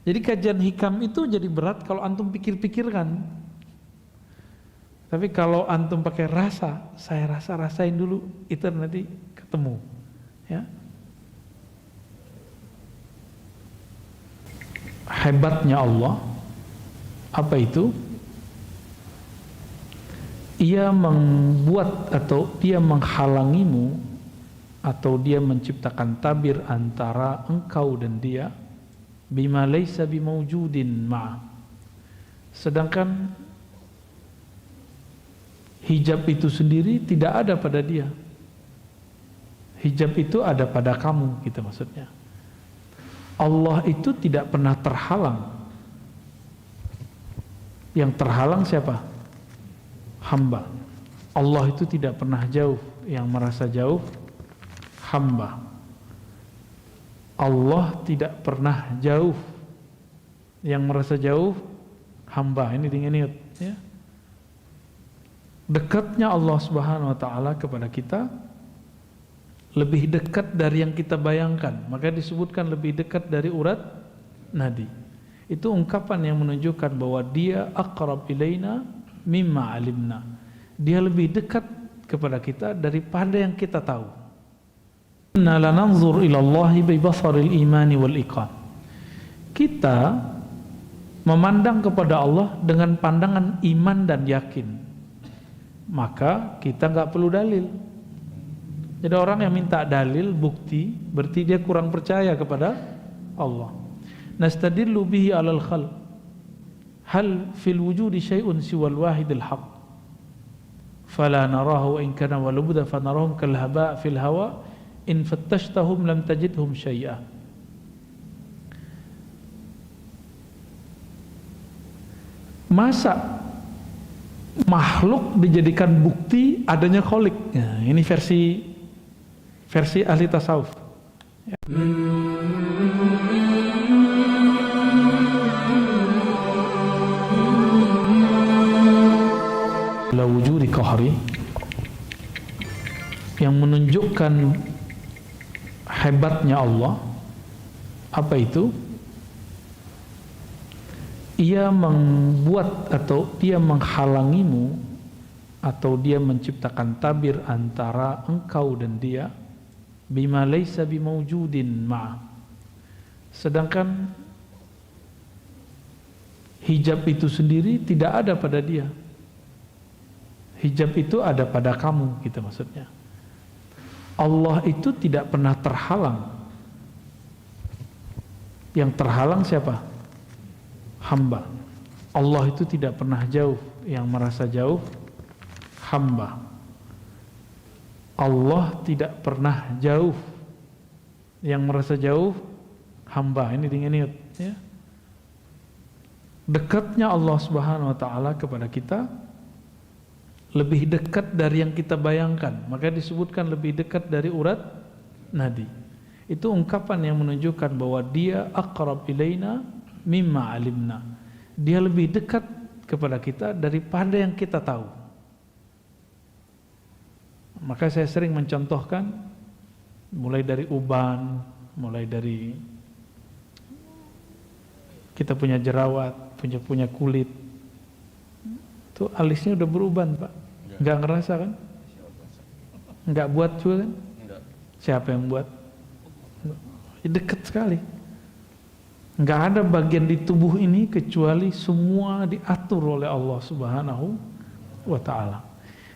Jadi kajian hikam itu jadi berat kalau antum pikir-pikirkan. Tapi kalau antum pakai rasa, saya rasain dulu, itu nanti ketemu. Ya. Hebatnya Allah, apa itu? Ia membuat atau dia menghalangimu atau dia menciptakan tabir antara engkau dan dia, bima laisa bimaujudin ma'. Sedangkan hijab itu sendiri tidak ada pada dia. Hijab itu ada pada kamu, gitu maksudnya. Allah itu tidak pernah terhalang. Yang terhalang siapa? Hamba. Allah itu tidak pernah jauh. Yang merasa jauh hamba. Allah tidak pernah jauh. Yang merasa jauh hamba. Ini diingat ya. Dekatnya Allah Subhanahu wa taala kepada kita lebih dekat dari yang kita bayangkan. Maka disebutkan lebih dekat dari urat nadi. Itu ungkapan yang menunjukkan bahwa dia aqrab ilaina mimma alimna. Dia lebih dekat kepada kita daripada yang kita tahu. Inna lananzur ila Allahi bi basaril imani wal iqan. Kita memandang kepada Allah dengan pandangan iman dan yakin. Maka kita enggak perlu dalil. Jadi orang yang minta dalil, bukti, berarti dia kurang percaya kepada Allah. Nastadillu bihi 'alal khalq. Hal fil wujudi syai'un siwal wahidil haqq. Fala narahu in kana walubda fanarahum kal haba' fil hawa in fattashtahum lam tajidhum syai'a. Masa makhluk dijadikan bukti adanya khalik? Nah, ini versi ahli tasawuf. Ya. La wujudi qahri, yang menunjukkan hebatnya Allah, apa itu? Ia membuat atau dia menghalangimu atau dia menciptakan tabir antara engkau dan dia, bima laisa bimaujudin ma'. Sedangkan hijab itu sendiri tidak ada pada dia. Hijab itu ada pada kamu, gitu maksudnya. Allah itu tidak pernah terhalang. Yang terhalang siapa? Hamba. Allah itu tidak pernah jauh. Yang merasa jauh hamba. Allah tidak pernah jauh. Yang merasa jauh hamba. Ini diingat ya. Dekatnya Allah Subhanahu wa taala kepada kita lebih dekat dari yang kita bayangkan. Maka disebutkan lebih dekat dari urat nadi. Itu ungkapan yang menunjukkan bahwa dia aqrab ilaina mimma alimna. Dia lebih dekat kepada kita daripada yang kita tahu. Maka saya sering mencontohkan mulai dari uban, mulai dari kita punya jerawat, punya kulit. Tuh alisnya udah beruban, Pak. Enggak ngerasa kan? Enggak buat juga kan? Siapa yang buat? Dekat sekali. Enggak ada bagian di tubuh ini kecuali semua diatur oleh Allah Subhanahu wa taala.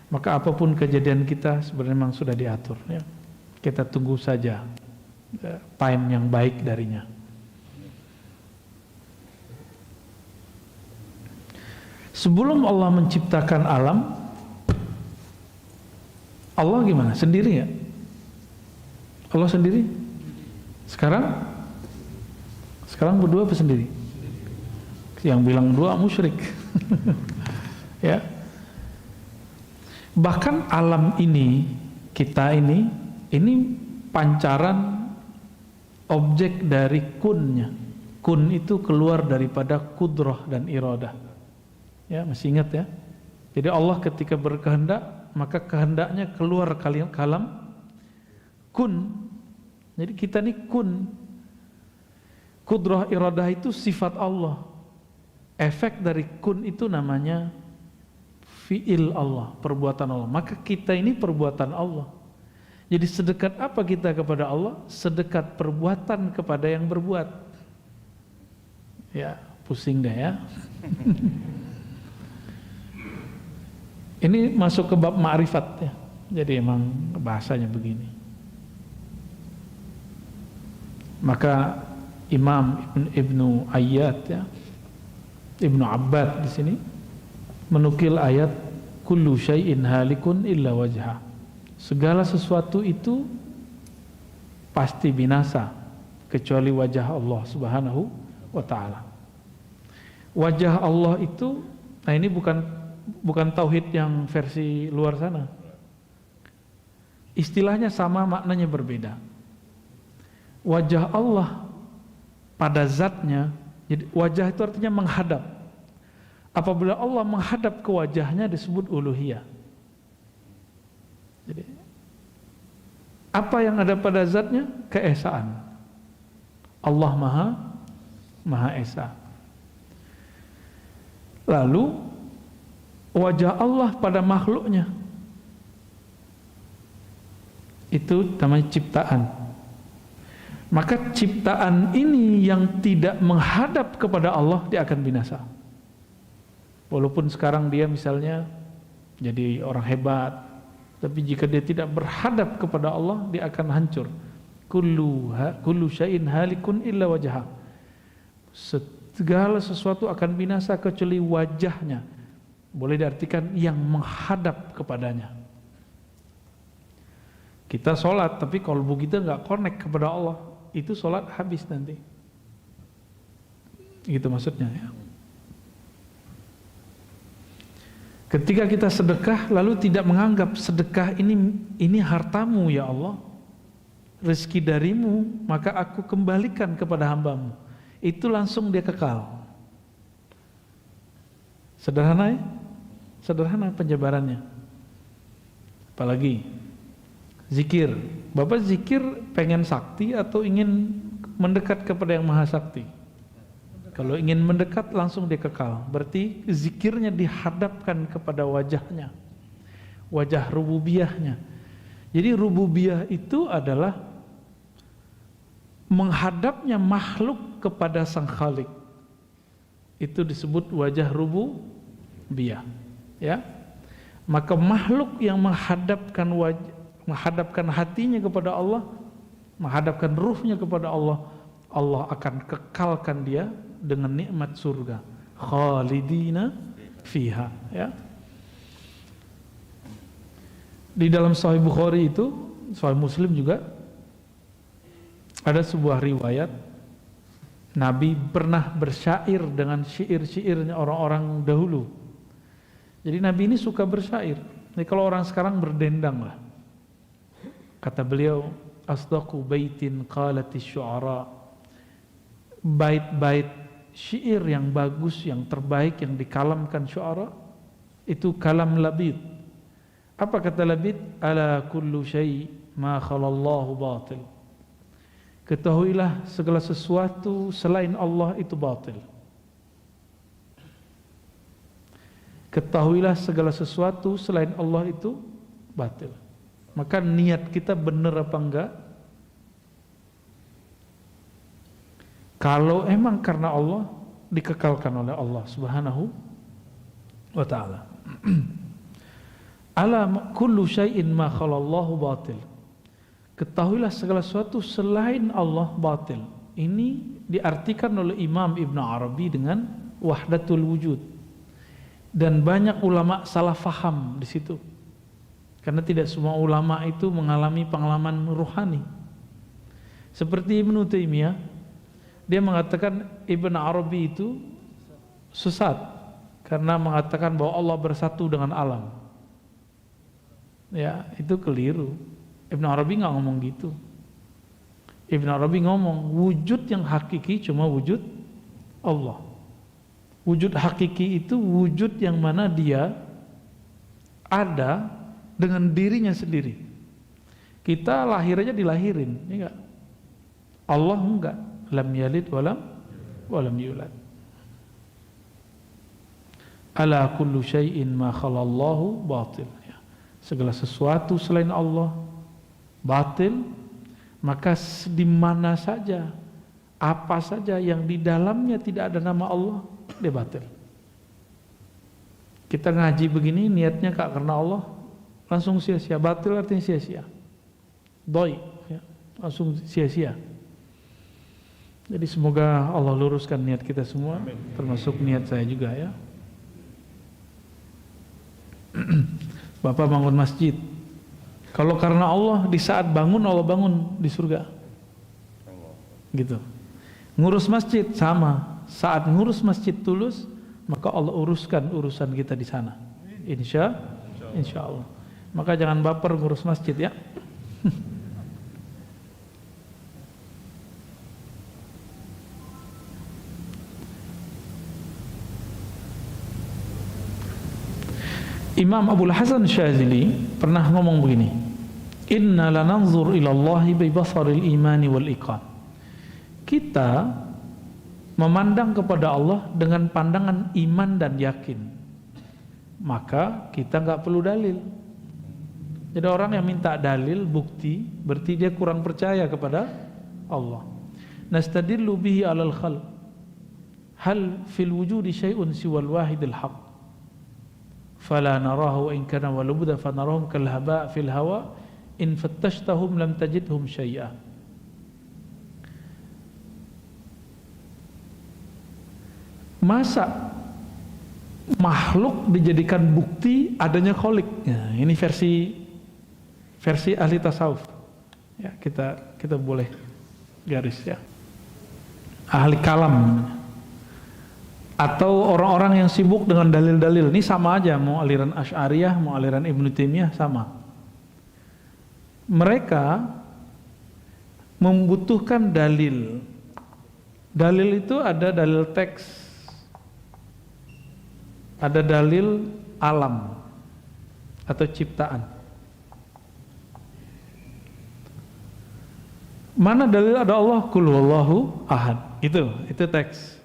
Maka apapun kejadian kita sebenarnya memang sudah diatur ya. Kita tunggu saja time yang baik darinya. Sebelum Allah menciptakan alam, Allah gimana? Sendiri ya? Allah sendiri? Sekarang berdua apa sendiri? Yang bilang dua musyrik. Ya. Bahkan alam ini, kita ini pancaran objek dari kunnya. Kun itu keluar daripada kudrah dan iradah. Ya, masih ingat ya? Jadi Allah ketika berkehendak, maka kehendaknya keluar kalam kun. Jadi kita ini kun. Qudrah iradah itu sifat Allah. Efek dari kun itu namanya fi'il Allah, perbuatan Allah. Maka kita ini perbuatan Allah. Jadi sedekat apa kita kepada Allah? Sedekat perbuatan kepada yang berbuat. Ya, pusing dah ya. Ini masuk ke bab ma'rifat ya. Jadi emang bahasanya begini. Maka Imam Ibnu Ayyad ya, Ibnu Abbad di sini menukil ayat kullu syai'in halikun illa wajha. Segala sesuatu itu pasti binasa kecuali wajah Allah Subhanahu wa taala. Wajah Allah itu, nah ini bukan tauhid yang versi luar sana. Istilahnya sama, maknanya berbeda. Wajah Allah pada zatnya, jadi wajah itu artinya menghadap. Apabila Allah menghadap ke wajahnya disebut uluhiyah. Jadi apa yang ada pada zatnya? Keesaan. Allah Maha Esa. Lalu wajah Allah pada makhluknya itu namanya ciptaan. Maka ciptaan ini yang tidak menghadap kepada Allah, dia akan binasa. Walaupun sekarang dia misalnya jadi orang hebat, tapi jika dia tidak berhadap kepada Allah, dia akan hancur. Kullu syai'in halikun illa wajha. Segala sesuatu akan binasa kecuali wajahnya. Boleh diartikan yang menghadap kepadanya. Kita sholat, tapi kalbu kita nggak connect kepada Allah, itu sholat habis nanti. Gitu maksudnya ya. Ketika kita sedekah lalu tidak menganggap sedekah ini hartamu ya Allah, rezeki darimu, maka aku kembalikan kepada hambamu, itu langsung dia kekal. Sederhana ya? Sederhana penjabarannya. Apalagi zikir. Bapak zikir pengen sakti atau ingin mendekat kepada yang maha sakti? Kalau ingin mendekat langsung dia kekal. Berarti zikirnya dihadapkan kepada wajahnya, wajah rububiyahnya. Jadi rububiyah itu adalah menghadapnya makhluk kepada sang khalik. Itu disebut wajah rububiyah. Ya, maka makhluk yang menghadapkan hatinya kepada Allah, menghadapkan ruhnya kepada Allah, Allah akan kekalkan dia dengan nikmat surga, khalidina fiha. Ya, di dalam Sahih Bukhari itu, Sahih Muslim juga ada sebuah riwayat Nabi pernah bersyair dengan syair-syairnya orang-orang dahulu. Jadi Nabi ini suka bersyair. Jadi kalau orang sekarang berdendang lah. Kata beliau, asdaqu baitin qalatis syu'ara. Bait-bait syair yang bagus, yang terbaik, yang dikalamkan syu'ara, itu kalam Labid. Apa kata Labid? Ala kullu syai' ma khalallahu batil. Ketahuilah segala sesuatu selain Allah itu batil. Ketahuilah segala sesuatu selain Allah itu batil. Maka niat kita benar apa enggak? Kalau emang karena Allah, dikekalkan oleh Allah Subhanahu wa ta'ala. Ala kullu syai'in ma khalallahu batil. Ketahuilah segala sesuatu selain Allah batil. Ini diartikan oleh Imam Ibn Arabi dengan wahdatul wujud. Dan banyak ulama salah faham di situ. Karena tidak semua ulama itu mengalami pengalaman ruhani. Seperti Ibnu Taimiyah, dia mengatakan Ibn Arabi itu sesat karena mengatakan bahwa Allah bersatu dengan alam. Ya, itu keliru. Ibn Arabi nggak ngomong gitu. Ibn Arabi ngomong wujud yang hakiki cuma wujud Allah. Wujud hakiki itu wujud yang mana dia ada dengan dirinya sendiri. Kita lahir aja dilahirin, ya enggak? Allah enggak. lam yalid walam yulad. Ala kullu syai'in ma khalallahu batil. Ya. Segala sesuatu selain Allah batil, maka di mana saja, apa saja yang di dalamnya tidak ada nama Allah, dia batil. Kita ngaji begini niatnya karena Allah, langsung sia-sia. Batil artinya sia-sia, doi, ya, langsung sia-sia. Jadi semoga Allah luruskan niat kita semua. Amin. Termasuk niat saya juga ya. Bapak bangun masjid, kalau karena Allah, di saat bangun Allah bangun di surga gitu. Ngurus masjid sama, saat ngurus masjid tulus, maka Allah uruskan urusan kita di sana, insya Allah. Maka jangan baper ngurus masjid ya. Imam Abul Hasan Syazili pernah ngomong begini, inna lananzur ilallahi bi basaril imani wal iqan. Kita memandang kepada Allah dengan pandangan iman dan yakin, maka kita nggak perlu dalil. Jadi orang yang minta dalil, bukti, berarti dia kurang percaya kepada Allah. Nastadillu bihi alal khalq, hal fil wujudi syai'un siwal wahidil haqq, fala narahu in kana walubda fanarahum kal haba' fil hawa in fattashtahum lam tajidhum syai'a. Masa makhluk dijadikan bukti adanya khalik? Nah, ini versi ahli tasawuf. Ya, kita boleh garis ya. Ahli kalam. Atau orang-orang yang sibuk dengan dalil-dalil, ini sama aja, mau aliran Asy'ariyah, mau aliran Ibnu Taimiyah sama. Mereka membutuhkan dalil. Dalil itu ada dalil teks, ada dalil alam atau ciptaan. Mana dalil ada Allah? Qul huwallahu ahad. Itu teks.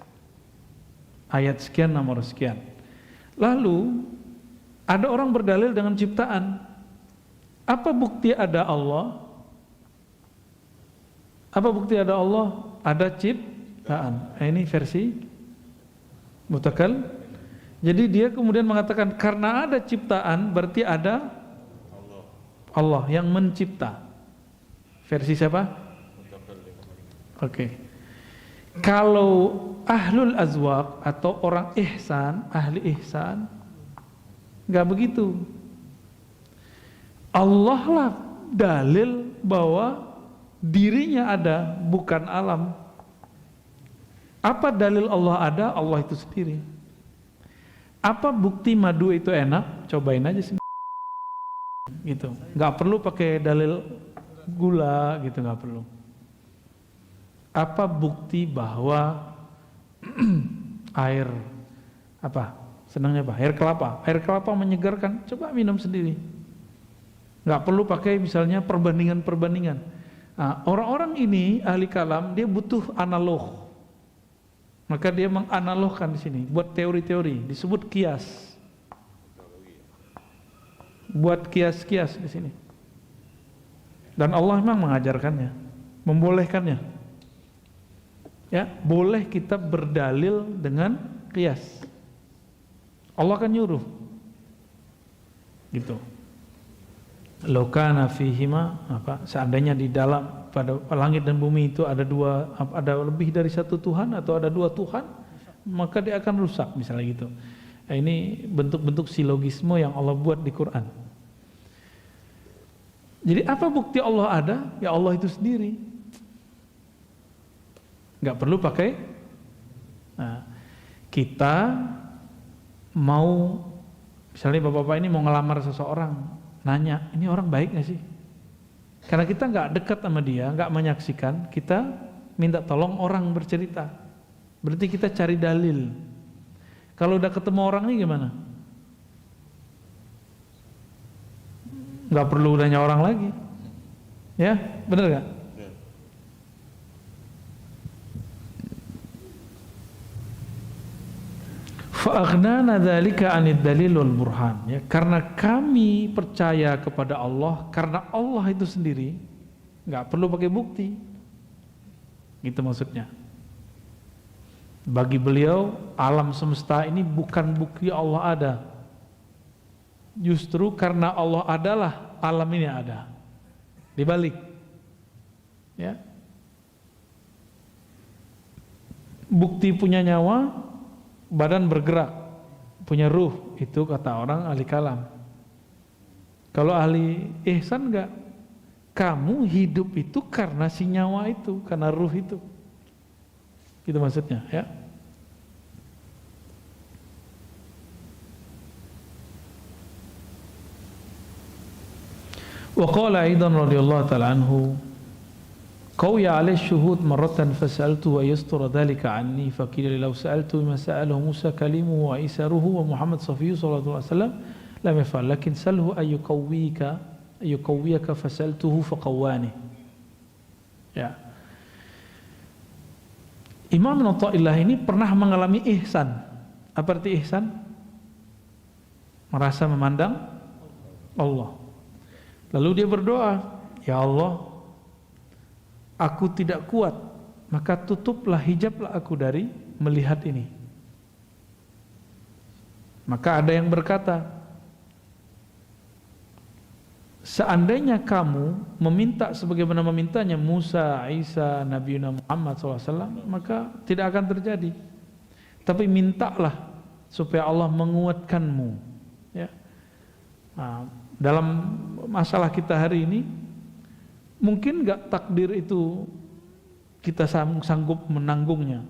Ayat sekian, nomor sekian. Lalu ada orang berdalil dengan ciptaan. Apa bukti ada Allah? Apa bukti ada Allah? Ada ciptaan. Nah, ini versi mutakal. Jadi dia kemudian mengatakan karena ada ciptaan berarti ada Allah yang mencipta. Versi siapa? Oke. Kalau ahlul azwaq atau orang ihsan, ahli ihsan, nggak begitu. Allah lah dalil bahwa dirinya ada, bukan alam. Apa dalil Allah ada? Allah itu sendiri. Apa bukti madu itu enak? Cobain aja sih. Gitu. Nggak perlu pakai dalil gula, gitu, nggak perlu. Apa bukti bahwa air apa? Senangnya apa? Air kelapa. Air kelapa menyegarkan. Coba minum sendiri. Nggak perlu pakai misalnya perbandingan. Nah, orang-orang ini ahli kalam dia butuh analog. Maka dia menganalogkan di sini. Buat teori-teori. Disebut kias. Buat kias-kias di sini. Dan Allah memang mengajarkannya, membolehkannya. Ya, boleh kita berdalil dengan qiyas. Allah kan nyuruh. Gitu. Law kana fihima apa? Seandainya di dalam pada langit dan bumi itu ada lebih dari satu Tuhan atau ada dua Tuhan, maka dia akan rusak misalnya gitu. Nah, ini bentuk-bentuk silogisme yang Allah buat di Quran. Jadi apa bukti Allah ada? Ya Allah itu sendiri. Nggak perlu pakai. Nah, kita mau misalnya bapak-bapak ini mau ngelamar seseorang, nanya ini orang baik nggak sih? Karena kita nggak dekat sama dia, nggak menyaksikan, kita minta tolong orang bercerita. Berarti kita cari dalil. Kalau udah ketemu orang ini gimana? Nggak perlu nanya orang lagi, ya bener nggak? Fa aghnana dzalika 'anid dalil wal burhan, ya, karena kami percaya kepada Allah, karena Allah itu sendiri nggak perlu pakai bukti. Gitu maksudnya. Bagi beliau alam semesta ini bukan bukti Allah ada. Justru karena Allah adalah alam ini ada. Dibalik. Ya. Bukti punya nyawa, badan bergerak, punya ruh, itu kata orang ahli kalam. Kalau ahli ihsan enggak, kamu hidup itu karena si nyawa itu, karena ruh itu. Gitu maksudnya, ya. Wa qala aidan radhiyallahu ta'ala anhu, قوي عليه الشهود مرة فسألته ويستر ذلك عني فقيل لو سألته ما سأله موسى كليمه وعيسى روحه ومحمد صفيه صلى الله عليه وسلم لم يفعل لكن سأله أن يقويك فسألته فقواني. Ya. Imam Ibnu Athaillah ini pernah mengalami ihsan. Apa arti ihsan? Merasa memandang Allah. Lalu dia berdoa, ya Allah, aku tidak kuat, maka tutuplah, hijablah aku dari melihat ini. Maka ada yang berkata, seandainya kamu meminta sebagaimana memintanya Musa, Isa, Nabi Muhammad SAW, maka tidak akan terjadi. Tapi mintalah supaya Allah menguatkanmu. Ya. Nah, dalam masalah kita hari ini, mungkin gak takdir itu kita sanggup menanggungnya.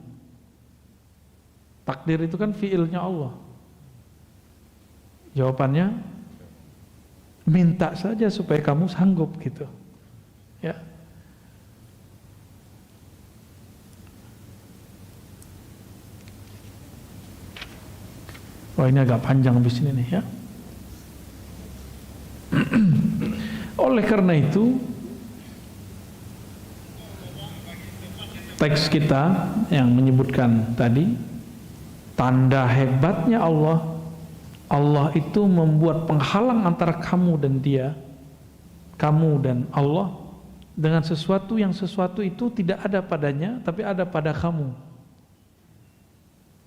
Takdir itu kan fiilnya Allah. Jawabannya, minta saja supaya kamu sanggup gitu. Ya. Wah, ini agak panjang habis ini nih, ya. Oleh karena itu, teks kita yang menyebutkan tadi, tanda hebatnya Allah, Allah itu membuat penghalang antara kamu dan dia, kamu dan Allah, dengan sesuatu yang sesuatu itu tidak ada padanya, tapi ada pada kamu.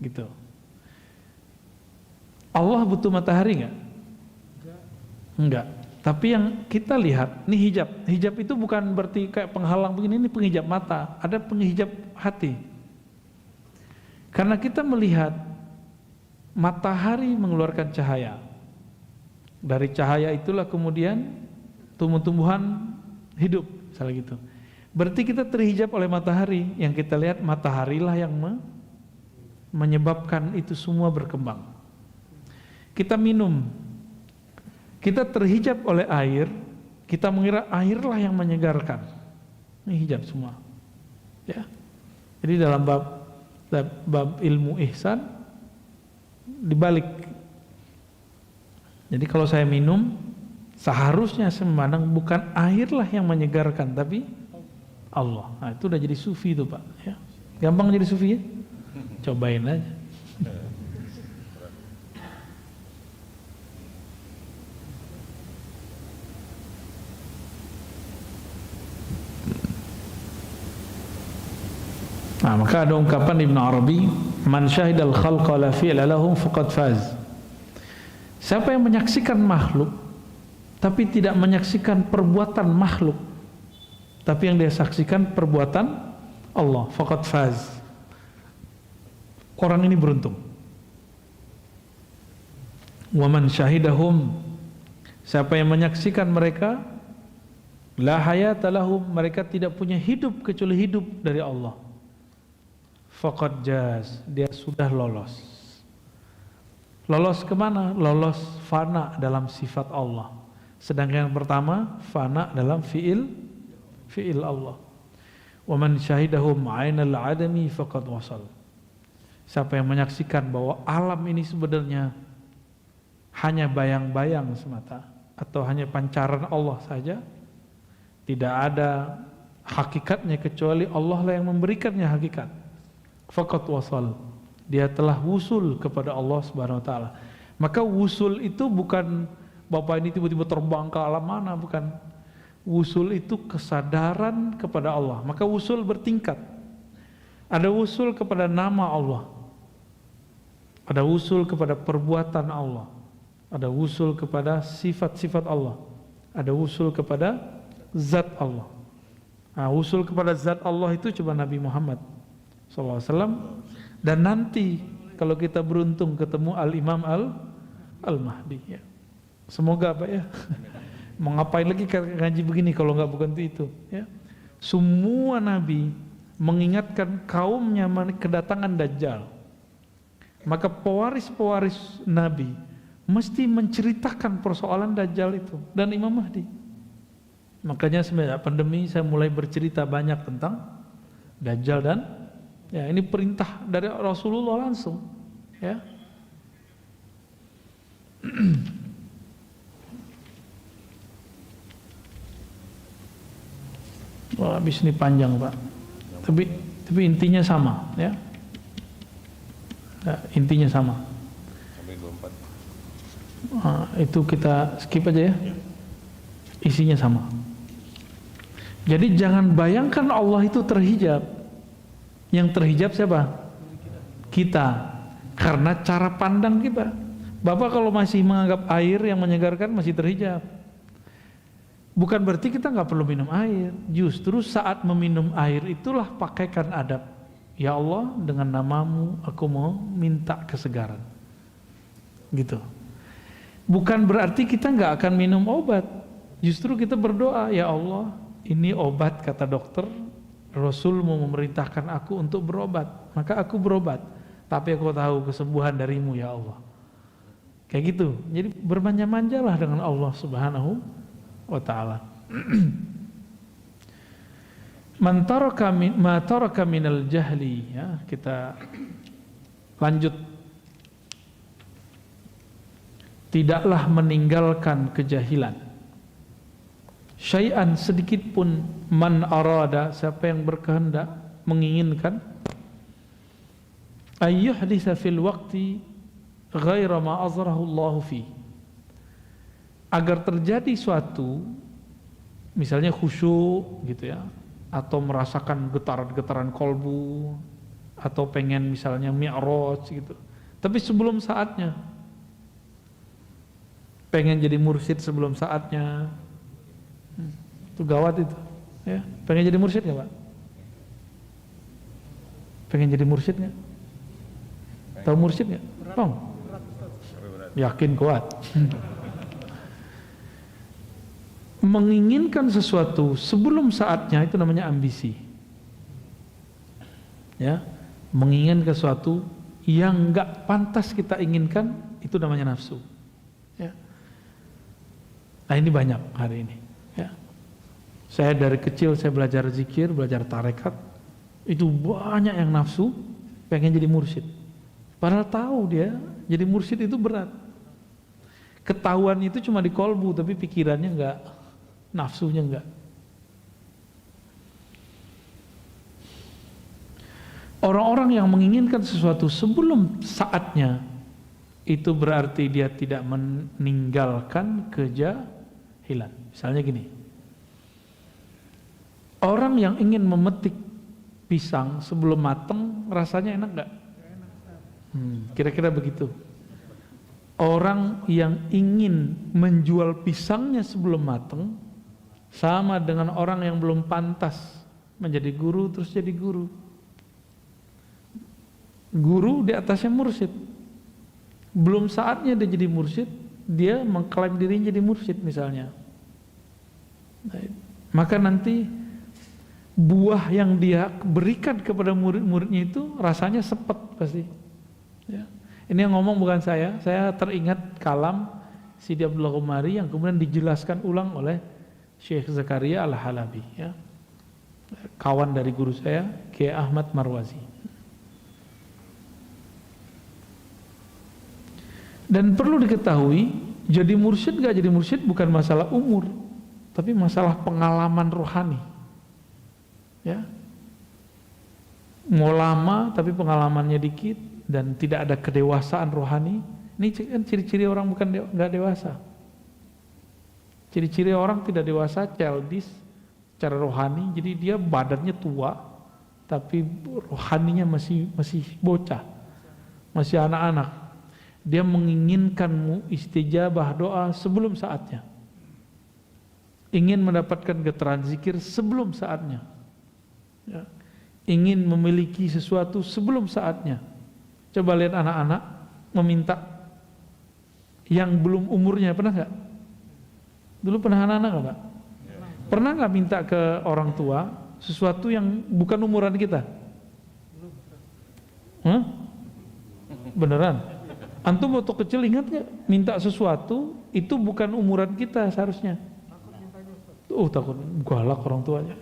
Gitu. Allah butuh matahari enggak? Enggak. Tapi yang kita lihat, ini hijab. Hijab itu bukan berarti kayak penghalang begini, ini penghijab mata. Ada penghijab hati. Karena kita melihat matahari mengeluarkan cahaya. Dari cahaya itulah kemudian tumbuh-tumbuhan hidup, misalnya gitu. Berarti kita terhijab oleh matahari. Yang kita lihat mataharilah yang menyebabkan itu semua berkembang. Kita minum, kita terhijab oleh air, kita mengira airlah yang menyegarkan. Ini hijab semua. Ya. Jadi dalam bab ilmu ihsan dibalik. Jadi kalau saya minum, seharusnya saya memandang bukan airlah yang menyegarkan, tapi Allah. Nah, itu udah jadi sufi itu, Pak. Ya. Gampang jadi sufi ya? Cobain aja. Nah, maka ada ungkapan Ibn Arabi, man syahidal khalqa la fi'la lahum faqad faz. Siapa yang menyaksikan makhluk tapi tidak menyaksikan perbuatan makhluk, tapi yang dia saksikan perbuatan Allah, faqad faz. Orang ini beruntung. Wa man syahidahum, siapa yang menyaksikan mereka, la hayata lahum, mereka tidak punya hidup kecuali hidup dari Allah. Faqad jaz, dia sudah lolos. Lolos kemana? Lolos fana dalam sifat Allah. Sedangkan yang pertama fana dalam fiil Allah. Wa man syahidahum 'ainal 'adami faqad wasal. Siapa yang menyaksikan bahwa alam ini sebenarnya hanya bayang-bayang semata atau hanya pancaran Allah saja, tidak ada hakikatnya kecuali Allah lah yang memberikannya hakikat. Faqat wasal, Dia telah wusul kepada Allah Subhanahu wa taala. Maka wusul itu bukan Bapak ini tiba-tiba terbang ke alam mana, bukan. Wusul itu kesadaran kepada Allah. Maka wusul bertingkat. Ada wusul kepada nama Allah. Ada wusul kepada perbuatan Allah. Ada wusul kepada sifat-sifat Allah. Ada wusul kepada zat Allah. Nah, wusul kepada zat Allah itu coba Nabi Muhammad SAW. Dan nanti kalau kita beruntung ketemu Al-Imam Al-Mahdi ya. Semoga Pak ya. Mau ngapain lagi ngaji begini kalau nggak bukan itu ya. Semua Nabi mengingatkan kaumnya kedatangan Dajjal. Maka pewaris-pewaris Nabi mesti menceritakan persoalan Dajjal itu dan Imam Mahdi. Makanya semenjak pandemi saya mulai bercerita banyak tentang Dajjal dan ya, ini perintah dari Rasulullah langsung ya. Wah, habis ini panjang Pak. Tapi intinya sama ya. Ya, intinya sama. Sampai 24. Itu kita skip aja ya. Isinya sama. Jadi jangan bayangkan Allah itu terhijab. Yang terhijab siapa? Kita. Karena cara pandang kita. Bapak kalau masih menganggap air yang menyegarkan masih terhijab. Bukan berarti kita nggak perlu minum air. Justru saat meminum air itulah pakaikan adab. Ya Allah, dengan namamu aku mau minta kesegaran. Gitu. Bukan berarti kita nggak akan minum obat. Justru kita berdoa, ya Allah, ini obat kata dokter. Rasul mau memerintahkan aku untuk berobat, maka aku berobat. Tapi aku tahu kesembuhan darimu ya Allah. Kayak gitu. Jadi bermanja-manjalah dengan Allah Subhanahu wa ta'ala. Man taraka minal jahli ya, kita lanjut. Tidaklah meninggalkan kejahilan. Syai'an sedikit pun, man arada, siapa yang berkehendak menginginkan, ayyuhditsa fil waqti ghaira ma azrahu Allah fi, agar terjadi suatu misalnya khusyuk gitu ya, atau merasakan getaran-getaran kolbu, atau pengen misalnya mi'raj gitu, tapi sebelum saatnya, pengen jadi mursyid sebelum saatnya, itu gawat itu ya. Pengen jadi mursyid gak Pak? Pengen jadi mursyid gak? Tahu mursyid gak? Bang? Yakin kuat. Menginginkan sesuatu sebelum saatnya itu namanya ambisi ya. Menginginkan sesuatu yang gak pantas kita inginkan itu namanya nafsu ya. Nah ini banyak hari ini ya. Saya dari kecil saya belajar zikir, belajar tarekat, itu banyak yang nafsu pengen jadi mursyid, padahal tahu dia jadi mursyid itu berat. Ketahuan itu cuma di kolbu, tapi pikirannya enggak, nafsunya enggak. Orang-orang yang menginginkan sesuatu sebelum saatnya, itu berarti dia tidak meninggalkan kejahilan. Misalnya gini, orang yang ingin memetik pisang sebelum matang rasanya enak gak? Kira-kira begitu. Orang yang ingin menjual pisangnya sebelum matang sama dengan orang yang belum pantas menjadi guru terus jadi guru. Guru di atasnya mursyid. Belum saatnya dia jadi mursyid, dia mengklaim dirinya jadi mursyid misalnya. Maka nanti buah yang dia berikan kepada murid-muridnya itu rasanya sepet pasti ya. Ini yang ngomong bukan saya teringat kalam Sidi Abdullah Qumari yang kemudian dijelaskan ulang oleh Syekh Zakaria Al-Halabi ya. Kawan dari guru saya Kiai Ahmad Marwazi. Dan perlu diketahui, jadi mursyid gak jadi mursyid bukan masalah umur, tapi masalah pengalaman rohani ya. mau lama tapi pengalamannya dikit dan tidak ada kedewasaan rohani. Ini kan ciri-ciri orang nggak dewasa. Ciri-ciri orang tidak dewasa, childish secara rohani. Jadi dia badannya tua, tapi rohaninya masih bocah, masih anak-anak. Dia menginginkanmu istijabah doa sebelum saatnya. Ingin mendapatkan getaran zikir sebelum saatnya. Ya. Ingin memiliki sesuatu sebelum saatnya. Coba lihat anak-anak meminta yang belum umurnya, pernah nggak? Dulu pernah anak-anak nggak? Pernah nggak minta ke orang tua sesuatu yang bukan umuran kita? Hah? Beneran? Antum waktu kecil ingat nggak? Minta sesuatu itu bukan umuran kita seharusnya. Oh, takut galak orang tuanya.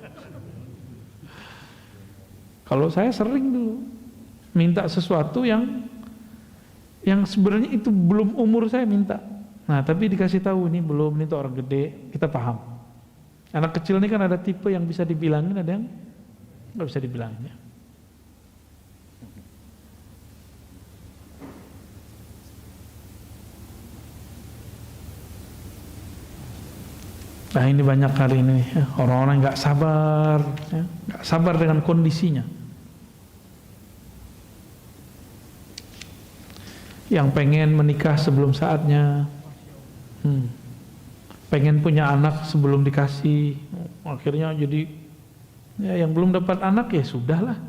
Kalau saya sering dulu minta sesuatu yang sebenarnya itu belum umur saya minta. Nah, tapi dikasih tahu ini belum, ini tuh orang gede, kita paham. Anak kecil ini kan ada tipe yang bisa dibilangin, ada yang nggak bisa dibilangin ya. Nah, ini banyak kali ini ya, orang-orang nggak sabar, ya, nggak sabar dengan kondisinya. Yang pengen menikah sebelum saatnya, pengen punya anak sebelum dikasih, akhirnya jadi ya, yang belum dapat anak ya sudahlah,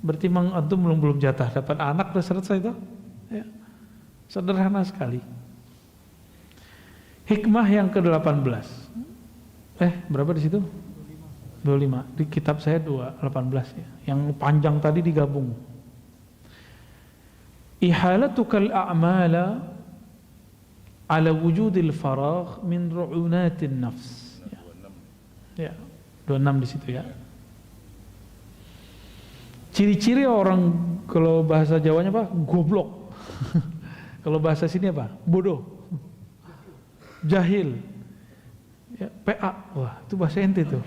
berarti memang antum belum jatah dapat anak, udah selesai itu, ya. Sederhana sekali. Hikmah yang ke-18. Berapa di situ? 25. Di kitab saya 18 ya. Yang panjang tadi digabung. Ihalatukal a'mala ala wujudil faragh min ru'unatin nafs. Ya. 26 di situ ya. Ciri-ciri orang, kalau bahasa Jawanya apa? Goblok. Kalau bahasa sini apa? Bodoh. Jahil. Ya, PA. Wah, itu bahasa ente tuh.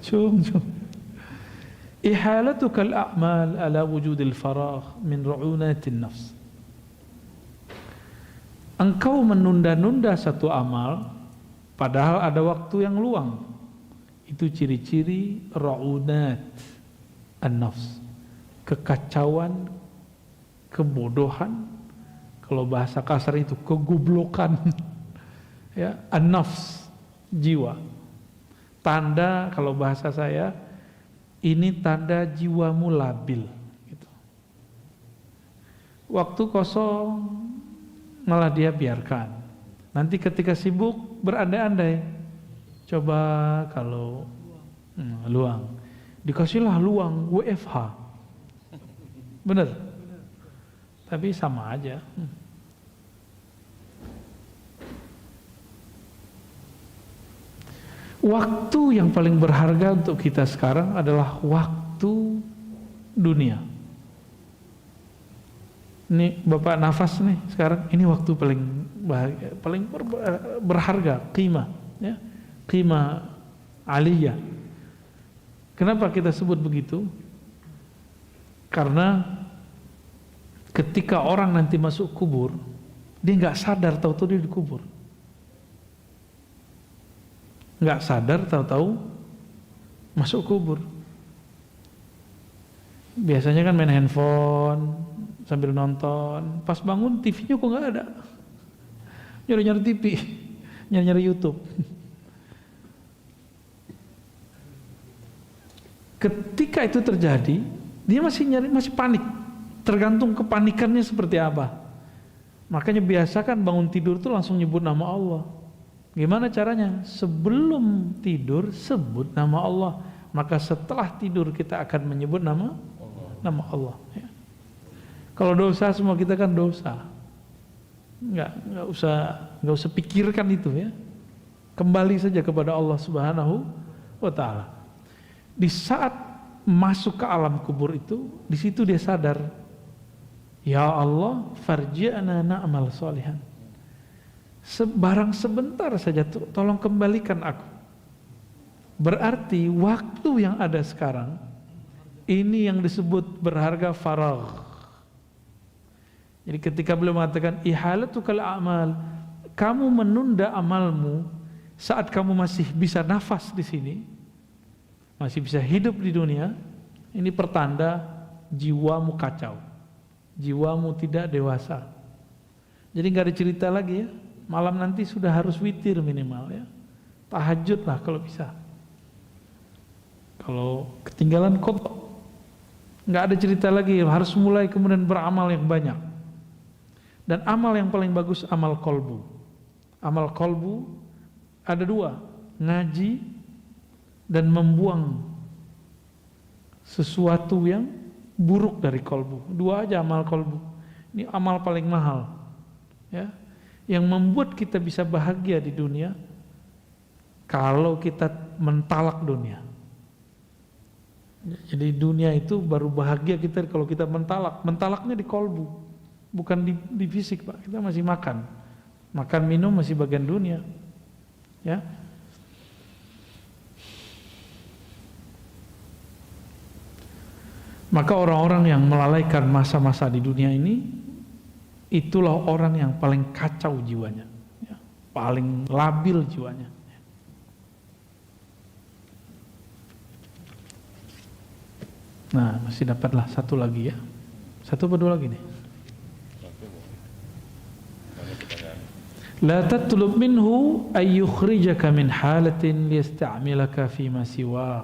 Cum. Ihalatukal a'mal ala wujudil faragh min ru'unatin nafs. Engkau menunda-nunda satu amal padahal ada waktu yang luang. Itu ciri-ciri ru'unat an-nafs. Kekacauan, kebodohan, kalau bahasa kasar itu kegoblokan. Ya, an-nafs, jiwa. Tanda, kalau bahasa saya, ini tanda jiwamu labil gitu. Waktu kosong malah dia biarkan. Nanti ketika sibuk berandai-andai. Coba kalau luang, dikasihlah luang WFH. Bener? Tapi sama aja. Waktu yang paling berharga untuk kita sekarang adalah waktu dunia. Ini Bapak nafas nih sekarang, ini waktu paling bahagia, paling berharga, qimah, ya, qimah aliyah. Kenapa kita sebut begitu? Karena ketika orang nanti masuk kubur, dia nggak sadar tahu-tahu dia dikubur. Nggak sadar tahu-tahu masuk kubur. Biasanya kan main handphone sambil nonton, pas bangun TV-nya kok nggak ada, nyari-nyari TV, nyari-nyari YouTube. Ketika itu terjadi, dia masih panik, tergantung kepanikannya seperti apa. Makanya biasakan bangun tidur tuh langsung nyebut nama Allah. Gimana caranya? Sebelum tidur sebut nama Allah, maka setelah tidur kita akan menyebut nama Allah. Ya. Kalau dosa semua kita kan dosa, nggak usah pikirkan itu ya. Kembali saja kepada Allah Subhanahu wa Ta'ala. Di saat masuk ke alam kubur itu, di situ dia sadar, ya Allah, farji'na na'mal sholihan. Barang sebentar saja tolong kembalikan aku. Berarti waktu yang ada sekarang Ini yang disebut berharga faragh. Jadi ketika beliau mengatakan ihalatukal a'mal, kamu menunda amalmu saat kamu masih bisa nafas di sini, masih bisa hidup di dunia, ini pertanda jiwamu kacau, jiwamu tidak dewasa. Jadi nggak ada cerita lagi ya, malam nanti sudah harus witir minimal ya, tahajud lah kalau bisa. Kalau ketinggalan kotor, nggak ada cerita lagi, harus mulai kemudian beramal yang banyak. Dan amal yang paling bagus amal kolbu. Amal kolbu ada dua, ngaji dan membuang sesuatu yang buruk dari kolbu. Dua aja amal kolbu. Ini amal paling mahal, ya, yang membuat kita bisa bahagia di dunia kalau kita mentalak dunia. Jadi dunia itu baru bahagia kita kalau kita mentalak. Mentalaknya di kolbu, bukan di fisik, Pak. Kita masih makan minum masih bagian dunia, ya. Maka orang-orang yang melalaikan masa-masa di dunia ini, itulah orang yang paling kacau jiwanya, ya, paling labil jiwanya. Nah, masih dapatlah satu lagi ya, satu atau dua lagi nih. La tatlub minhu ay yukhrijaka min halatin liyasta'milaka fima siwa.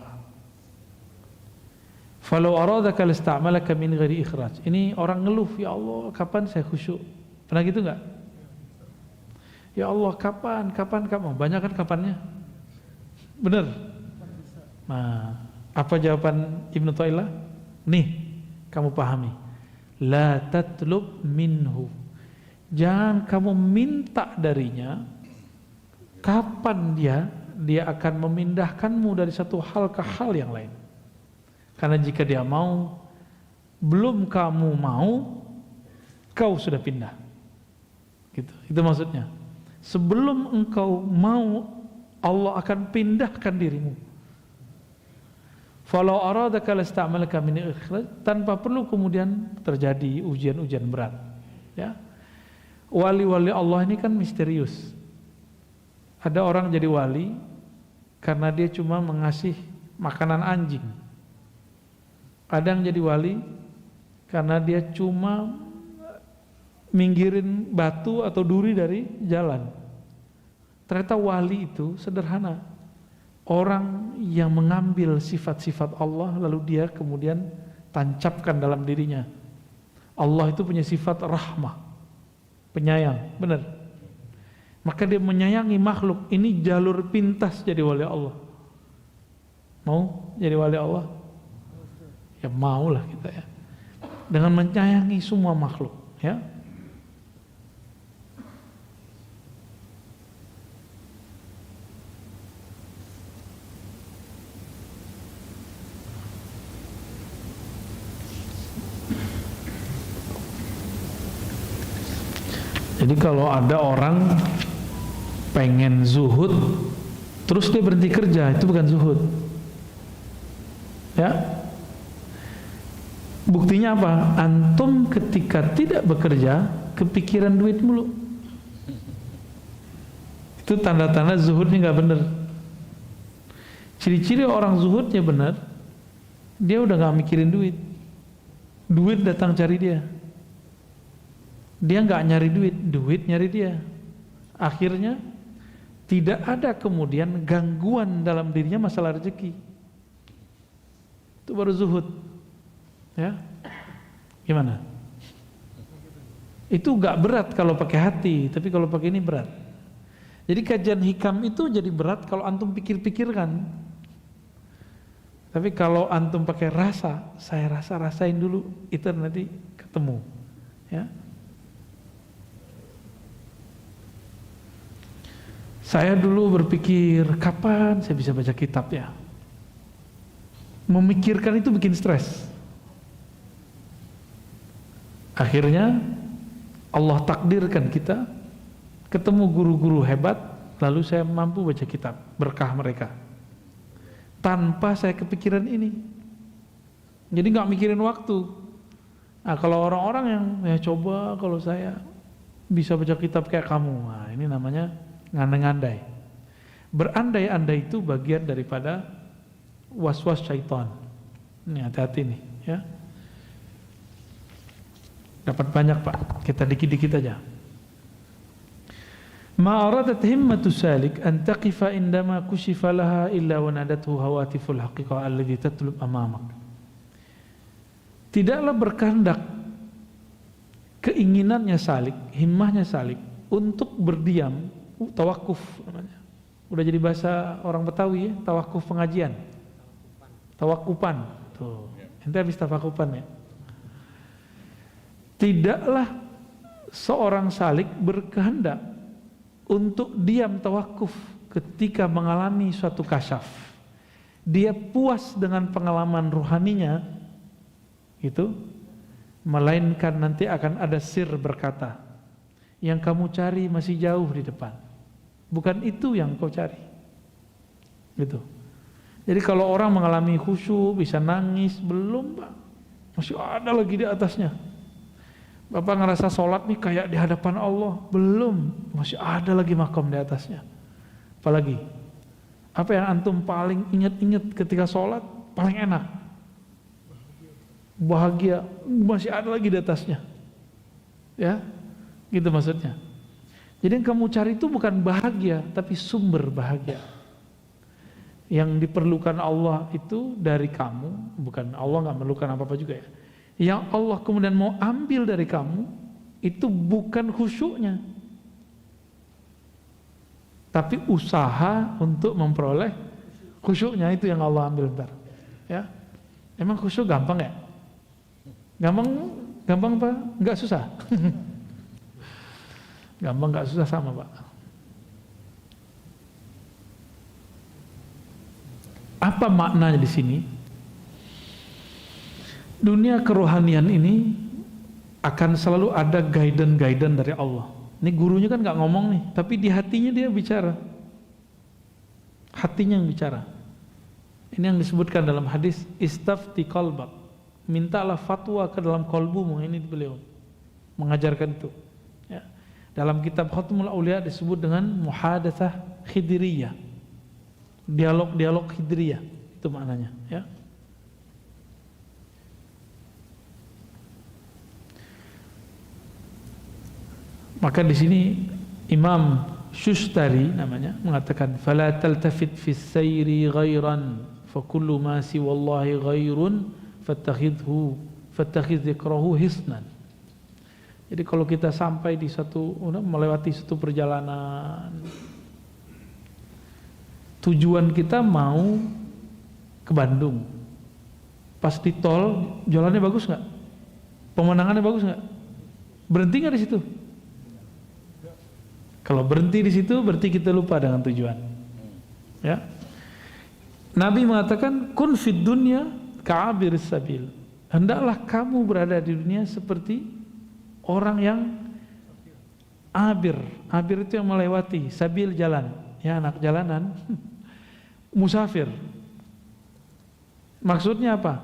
Falau aradaka lista'malaka min ghairi ikhraj. Ini orang ngeluh, ya Allah, kapan saya khusyuk? Pernah gitu enggak? Ya Allah, kapan? Banyak kan kapannya? Benar? Nah, apa jawaban Ibnu Thailah? Nih, kamu pahami. La tatlub minhu. Jangan kamu minta darinya kapan dia akan memindahkanmu dari satu hal ke hal yang lain. Karena jika dia mau, belum kamu mau, kau sudah pindah. Gitu. Itu maksudnya. Sebelum engkau mau, Allah akan pindahkan dirimu. Falau aradaka lasta'malaka min ikhraj, tanpa perlu kemudian terjadi ujian-ujian berat. Ya. Wali-wali Allah ini kan misterius. Ada orang jadi wali karena dia cuma mengasih makanan anjing. Ada yang jadi wali karena dia cuma minggirin batu atau duri dari jalan. Ternyata wali itu sederhana. Orang yang mengambil sifat-sifat Allah lalu dia kemudian tancapkan dalam dirinya. Allah itu punya sifat rahmah, penyayang, benar. Maka dia menyayangi makhluk. Ini jalur pintas jadi wali Allah. Mau jadi wali Allah? Ya maulah kita ya. Dengan menyayangi semua makhluk, ya. Jadi kalau ada orang pengen zuhud terus dia berhenti kerja, itu bukan zuhud. Ya. Buktinya apa? Antum ketika tidak bekerja kepikiran duit mulu. Itu tanda-tanda zuhudnya nggak benar. Ciri-ciri orang zuhudnya benar, dia udah nggak mikirin duit. Duit datang cari dia. Dia nggak nyari duit, duit nyari dia. Akhirnya tidak ada kemudian gangguan dalam dirinya masalah rezeki. Itu baru zuhud. Ya, gimana? Itu nggak berat kalau pakai hati, tapi kalau pakai ini berat. Jadi kajian hikam itu jadi berat kalau antum pikir-pikirkan. Tapi kalau antum pakai rasa, saya rasain dulu, itu nanti ketemu. Ya. Saya dulu berpikir kapan saya bisa baca kitab ya. Memikirkan itu bikin stres. Akhirnya Allah takdirkan kita ketemu guru-guru hebat, lalu saya mampu baca kitab, berkah mereka. Tanpa saya kepikiran ini. Jadi nggak mikirin waktu. Nah kalau orang-orang yang ya coba kalau saya bisa baca kitab kayak kamu, nah ini namanya ngandai-ngandai. Berandai-andai itu bagian daripada was-was syaitan. Ini hati-hati nih ya. Dapat banyak Pak, kita dikit-dikit aja. Ma aradat himmatu salik an taqifa indama kushifa laha illa wa nadathu hawatiful haqiqah alladhi tatlub amamak. Tidaklah berkehendak keinginannya salik, himmahnya salik untuk berdiam, tawakuf namanya. Udah jadi bahasa orang Betawi ya, tawakuf pengajian. Tawakupan. Tuh. Ente habis tawakupan ya. Tidaklah seorang salik berkehendak untuk diam tawakuf ketika mengalami suatu kasyaf. Dia puas dengan pengalaman ruhaninya itu, melainkan nanti akan ada sir berkata, yang kamu cari masih jauh di depan, bukan itu yang kau cari gitu. Jadi kalau orang mengalami khusyuk bisa nangis, belum Pak, masih ada lagi di atasnya. Bapak ngerasa sholat nih kayak di hadapan Allah, belum, masih ada lagi makom di atasnya. Apalagi apa yang antum paling ingat-ingat ketika sholat, paling enak, bahagia, masih ada lagi di atasnya ya, gitu maksudnya. Jadi yang kamu cari itu bukan bahagia, tapi sumber bahagia. Yang diperlukan Allah itu dari kamu, bukan Allah nggak memerlukan apa-apa juga ya. Yang Allah kemudian mau ambil dari kamu itu bukan khusyuknya, tapi usaha untuk memperoleh khusyuknya, itu yang Allah ambil ntar ya. Emang khusyuk gampang ya? Gampang Pak? Nggak susah? Gampang nggak susah sama Pak. Apa maknanya di sini? Dunia kerohanian ini akan selalu ada guidance dari Allah. Ini gurunya kan nggak ngomong nih, tapi di hatinya dia bicara. Hatinya yang bicara. Ini yang disebutkan dalam hadis istafti qalbak. Mintalah fatwa ke dalam kolbumu, ini beliau mengajarkan itu ya. Dalam kitab Khatmul Aulia disebut dengan muhadatsah khidriyah, dialog khidriyah, itu maknanya ya. Maka di sini Imam Shustari namanya mengatakan fala taltafit fis sayri ghairan fa kullu ma siwallahi ghairun fattakhidh dzikrahu hisnan. Jadi kalau kita sampai di melewati satu perjalanan, tujuan kita mau ke Bandung, pas di tol jalannya bagus nggak? Pemandangannya bagus nggak? Berhenti nggak di situ? Kalau berhenti di situ berarti kita lupa dengan tujuan. Ya. Nabi mengatakan kun fid dunya ka'abiris sabil. Hendaklah kamu berada di dunia seperti orang yang abir. Abir itu yang melewati, sabil jalan. Ya, anak jalanan. Musafir. Maksudnya apa?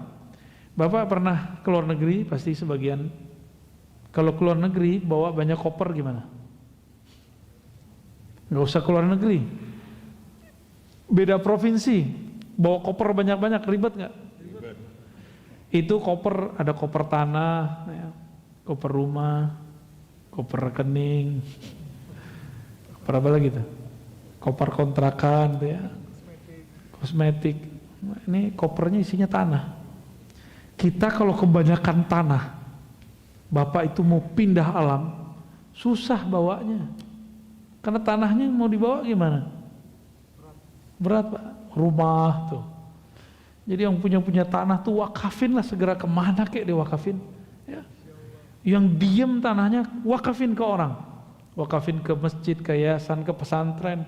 Bapak pernah ke luar negeri, pasti sebagian. Kalau ke luar negeri bawa banyak koper gimana? Nggak usah keluar negeri, beda provinsi, bawa koper banyak-banyak, ribet nggak? Ribet. Itu koper, ada koper tanah, ya, koper rumah, koper rekening, koper apa lagi tuh? Koper kontrakan, ya, kosmetik. Ini kopernya isinya tanah. Kita kalau kebanyakan tanah, Bapak itu mau pindah alam, susah bawanya. Karena tanahnya mau dibawa gimana? Berat Pak, rumah tuh. Jadi yang punya tanah tuh wakafin lah, segera kemana kek diwakafin ya. Yang diem tanahnya wakafin ke orang, wakafin ke masjid, ke yayasan, ke pesantren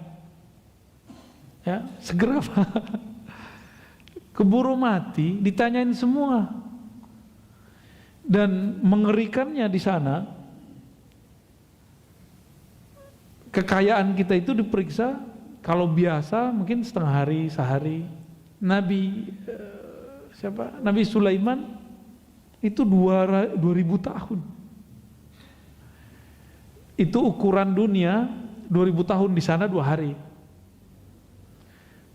ya, segera Pak. Keburu mati, ditanyain semua. Dan mengerikannya di sana, kekayaan kita itu diperiksa. Kalau biasa mungkin setengah hari, sehari. Nabi siapa? Nabi Sulaiman itu 2000 tahun. Itu ukuran dunia 2000 tahun, di sana 2 hari.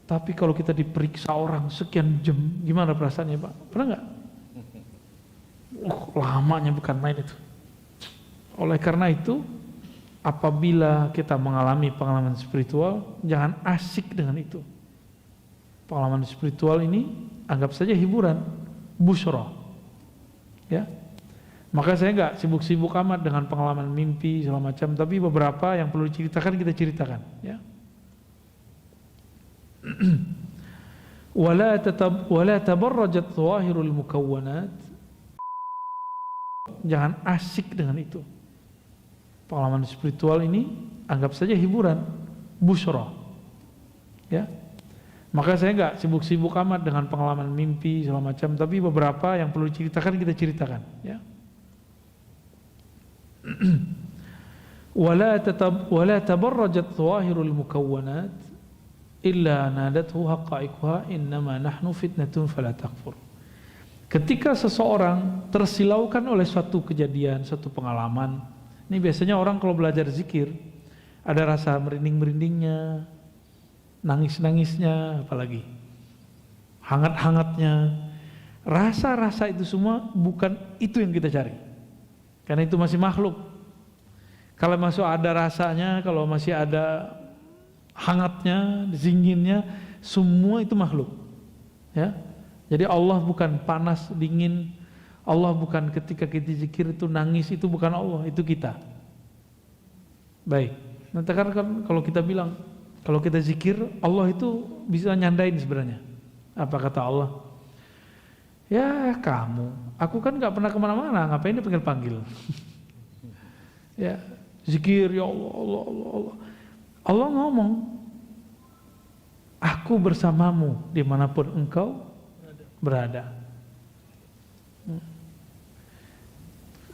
Tapi kalau kita diperiksa orang sekian jam, gimana perasaannya Pak? Pernah nggak? Lamanya bukan main itu. Oleh karena itu, apabila kita mengalami pengalaman spiritual, jangan asik dengan itu. Pengalaman spiritual ini anggap saja hiburan, busyra. Ya. Maka saya nggak sibuk-sibuk amat dengan pengalaman mimpi segala macam, tapi beberapa yang perlu diceritakan kita ceritakan. Ya. Wala tabarrajat zawahirul mukawwanat. Jangan asik dengan itu. Pengalaman spiritual ini anggap saja hiburan, busyra. Ya. Maka saya nggak sibuk-sibuk amat dengan pengalaman mimpi segala macam, tapi beberapa yang perlu diceritakan kita ceritakan. Ya. Wala tabarrajat zawahirul mukawwanat illa nadathu haqa'iquha innama nahnu fitnatun fala takfur. Ketika seseorang tersilaukan oleh suatu kejadian, suatu pengalaman, ini biasanya orang kalau belajar zikir ada rasa merinding-merindingnya, nangis-nangisnya, apalagi hangat-hangatnya. Rasa-rasa itu semua bukan itu yang kita cari, karena itu masih makhluk. Kalau masih ada rasanya, kalau masih ada hangatnya, dinginnya, semua itu makhluk. Ya, jadi Allah bukan panas dingin, Allah bukan ketika kita zikir itu nangis, itu bukan Allah, itu kita. Baik, nanti kan kalau kita bilang, kalau kita zikir, Allah itu bisa nyandain sebenarnya. Apa kata Allah? Ya kamu, aku kan gak pernah kemana-mana, ngapain dia panggil-panggil? Ya, zikir ya Allah, Allah, Allah, Allah. Allah ngomong, aku bersamamu dimanapun engkau berada.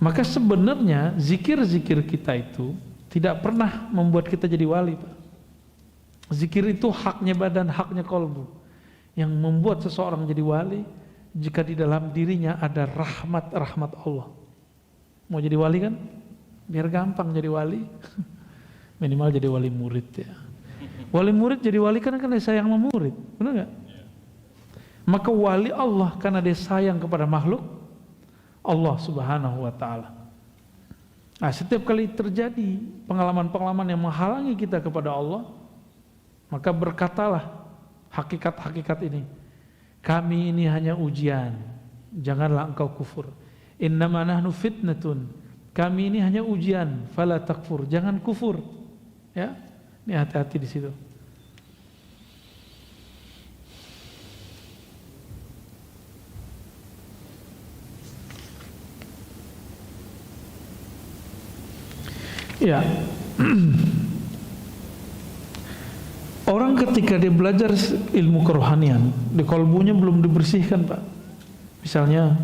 Maka sebenarnya zikir-zikir kita itu tidak pernah membuat kita jadi wali, Pak. Zikir itu haknya badan, haknya kolbu. Yang membuat seseorang jadi wali jika di dalam dirinya ada rahmat Allah. Mau jadi wali kan? Biar gampang jadi wali. Minimal jadi wali murid ya. Wali murid jadi wali karena dia sayang sama murid, benar nggak? Maka wali Allah karena dia sayang kepada makhluk Allah Subhanahu wa Ta'ala. Nah, setiap kali terjadi pengalaman-pengalaman yang menghalangi kita kepada Allah, maka berkatalah hakikat-hakikat ini, kami ini hanya ujian, janganlah engkau kufur. Innama nahnu fitnatun, kami ini hanya ujian, fala takfur, jangan kufur. Ya, ini hati-hati di situ. Ya. Orang ketika dia belajar ilmu kerohanian, di kolbunya belum dibersihkan, Pak. Misalnya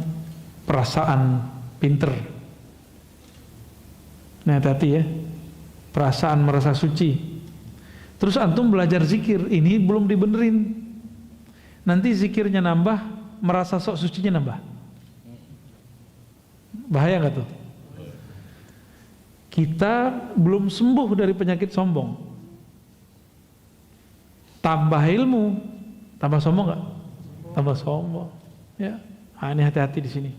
perasaan pinter. Nah, hati-hati ya. Perasaan merasa suci. Terus antum belajar zikir, ini belum dibenerin. Nanti zikirnya nambah, merasa sok sucinya nambah. Bahaya nggak tuh? Kita belum sembuh dari penyakit sombong. Tambah ilmu, tambah sombong nggak? Tambah sombong. Ya, nah, ini hati-hati di sini.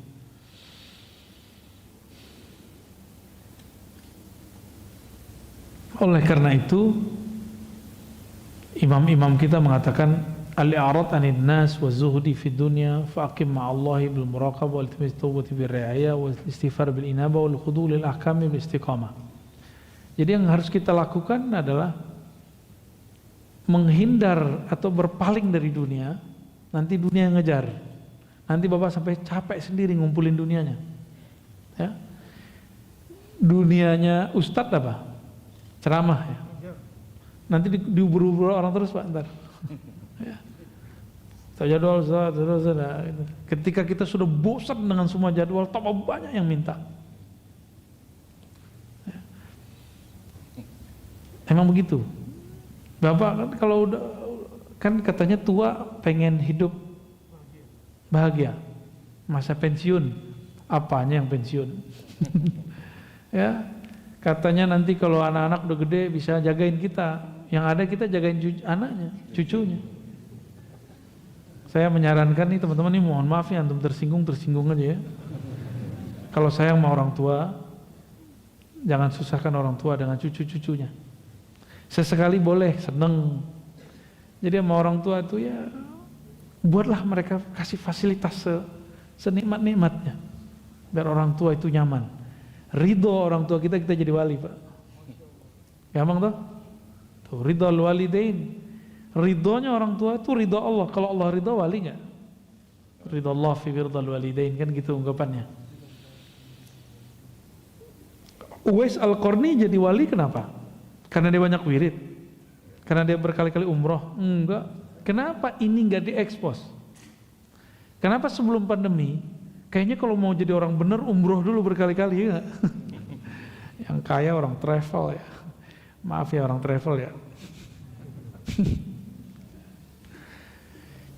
Oleh karena itu, imam-imam kita mengatakan al-i'rad 'anil nas wa zuhdi fid dunya fa aqim ma'allahi bil muraqabah wal iltimis tawbati bir ri'ayah wal istighfar bil inabah wal khudu' lil ahkam bil istiqamah. Jadi yang harus kita lakukan adalah menghindar atau berpaling dari dunia, nanti dunia yang ngejar. Nanti Bapak sampai capek sendiri ngumpulin dunianya. Ya. Dunianya ustadz apa? Ceramah ya. Nanti diubur-ubur orang terus, Pak, ntar. Ya. Jadwal, gitu. Ketika kita sudah bosan dengan semua jadwal, tambah banyak yang minta. Ya. Emang begitu. Bapak kan kalau udah, kan katanya tua pengen hidup bahagia. Masa pensiun, apanya yang pensiun? Ya, katanya nanti kalau anak-anak udah gede bisa jagain kita. Yang ada kita jagain anaknya, cucunya. Saya menyarankan nih teman-teman, nih mohon maaf ya, antum tersinggung aja ya. Kalau sayang sama orang tua, jangan susahkan orang tua dengan cucu-cucunya. Sesekali boleh, seneng. Jadi sama orang tua itu ya, buatlah mereka kasih fasilitas senikmat-nikmatnya, biar orang tua itu nyaman. Ridho orang tua kita jadi wali, Pak. Gampang tuh, ridho walidain. Ridhonya orang tua itu ridho Allah. Kalau Allah ridho, wali nggak? Ridho Allah fi ridho walidain, kan gitu ungkapannya. Uwais Al-Qarni jadi wali kenapa? Karena dia banyak wirid? Karena dia berkali-kali umroh? Enggak. Kenapa ini nggak diekspos? Kenapa sebelum pandemi? Kayaknya kalau mau jadi orang bener umroh dulu berkali-kali, ya. Yang kaya orang travel ya. Maaf ya orang travel ya.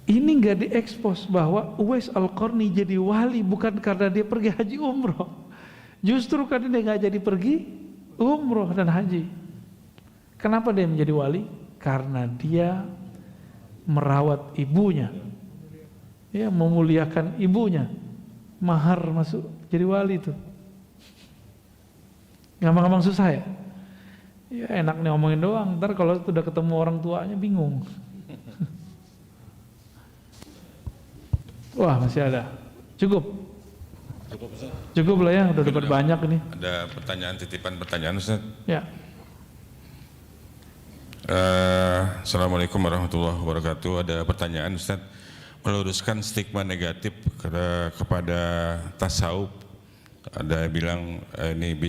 Ini nggak diekspos bahwa Uwais Al-Qarni jadi wali bukan karena dia pergi haji umroh, justru karena dia nggak jadi pergi umroh dan haji. Kenapa dia menjadi wali? Karena dia merawat ibunya, ya, memuliakan ibunya, mahar masuk jadi wali itu. Gampang-gampang susah ya? Ya enak nih ngomongin doang, ntar kalau sudah ketemu orang tuanya bingung. Wah masih ada, cukup Ustaz. Cukup lah ya, udah dapat banyak ini. Ada titipan pertanyaan Ustaz. Ya. Assalamualaikum warahmatullahi wabarakatuh. Ada pertanyaan Ustaz, meluruskan stigma negatif kepada tasawuf. Ada yang bilang ini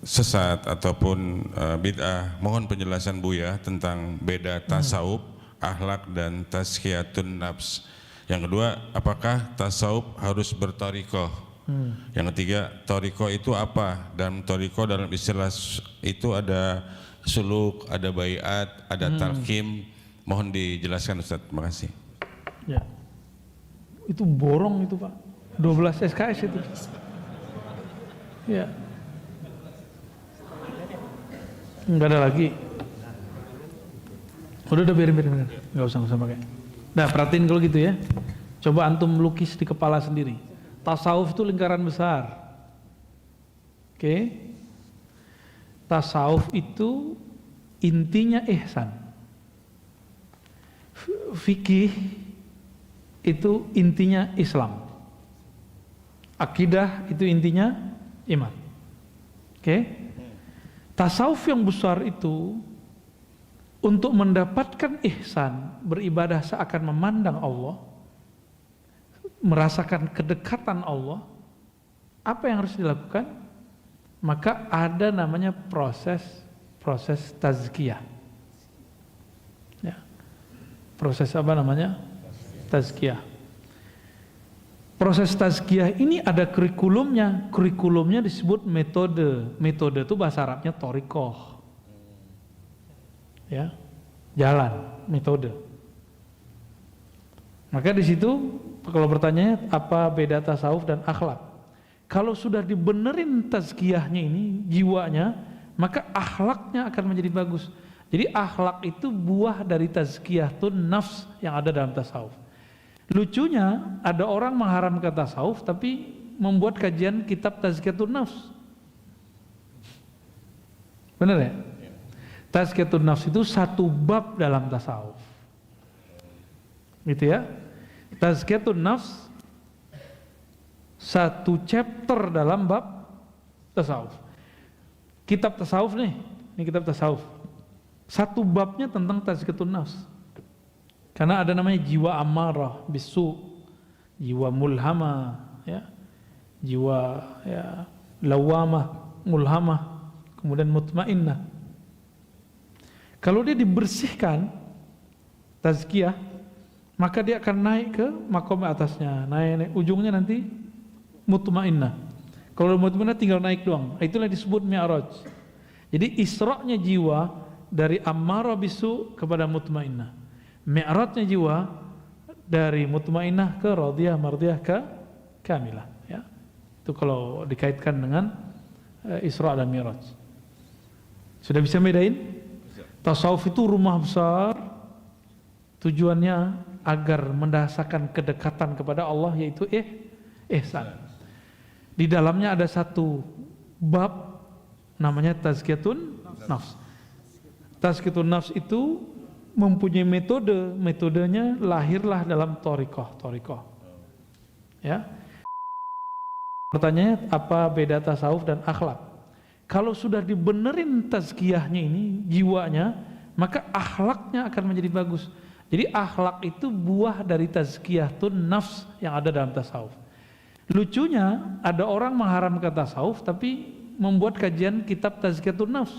sesat ataupun bid'ah. Mohon penjelasan Buya tentang beda tasawuf, akhlak dan tazkiyatun nafs. Yang kedua, apakah tasawuf harus bertorikoh? Yang ketiga, torikoh itu apa? Dan torikoh dalam istilah itu ada suluk, ada baiat, ada talqim. Mohon dijelaskan Ustaz. Terima kasih. Ya. Itu borong itu Pak. 12 SKS itu. Ya. Enggak ada lagi. Udah biarin. Enggak usah pakai. Nah, perhatiin kalau gitu ya. Coba antum melukis di kepala sendiri. Tasawuf itu lingkaran besar. Oke. Tasawuf itu intinya ihsan. Fikih itu intinya Islam. Akidah itu intinya iman. Oke. Tasawuf yang besar itu untuk mendapatkan ihsan, beribadah seakan memandang Allah, merasakan kedekatan Allah, apa yang harus dilakukan? Maka ada namanya proses tazkiyah. Ya. Proses apa namanya? Tazkiyah. Proses tazkiyah ini ada kurikulumnya. Kurikulumnya disebut metode. Metode itu bahasa Arabnya torikoh. Ya, jalan, metode. Maka di situ kalau pertanyaannya apa beda tasawuf dan akhlak? Kalau sudah dibenerin tazkiyahnya ini, jiwanya, maka akhlaknya akan menjadi bagus. Jadi akhlak itu buah dari tazkiyatun nafs yang ada dalam tasawuf. Lucunya ada orang mengharamkan tasawuf tapi membuat kajian kitab tazkiyatun nafs. Benar ya? Tazkiyatun nafs itu satu bab dalam tasawuf. Gitu ya. Tazkiyatun nafs satu chapter dalam bab tasawuf. Kitab tasawuf nih, ini kitab tasawuf. Satu babnya tentang tazkiyatun nafs. Karena ada namanya jiwa amarah bisu, jiwa mulhamah, ya. Jiwa ya lawamah, mulhamah, kemudian mutmainnah. Kalau dia dibersihkan tazkiyah, maka dia akan naik ke makom atasnya, naik ujungnya nanti mutmainnah. Kalau mutmainnah tinggal naik doang. Itulah disebut mi'raj. Jadi isra'-nya jiwa dari ammarah bisu kepada mutmainnah. Mi'rajnya jiwa dari mutmainnah ke radiyah, mardiyah ke kamilah, ya. Itu kalau dikaitkan dengan Isra dan Mi'raj. Sudah bisa bedain? Tasawuf itu rumah besar, tujuannya agar mendasarkan kedekatan kepada Allah, yaitu ihsan. Di dalamnya ada satu bab namanya tazkiyatun nafs. Tazkiyatun nafs itu mempunyai metodenya lahirlah dalam thariqah. Ya. Pertanyaannya, apa beda tasawuf dan akhlak? Kalau sudah dibenerin tazkiyahnya ini, jiwanya, maka akhlaknya akan menjadi bagus. Jadi akhlak itu buah dari tazkiyatun nafs yang ada dalam tasawuf. Lucunya, ada orang mengharamkan tasawuf tapi membuat kajian kitab tazkiyatun nafs.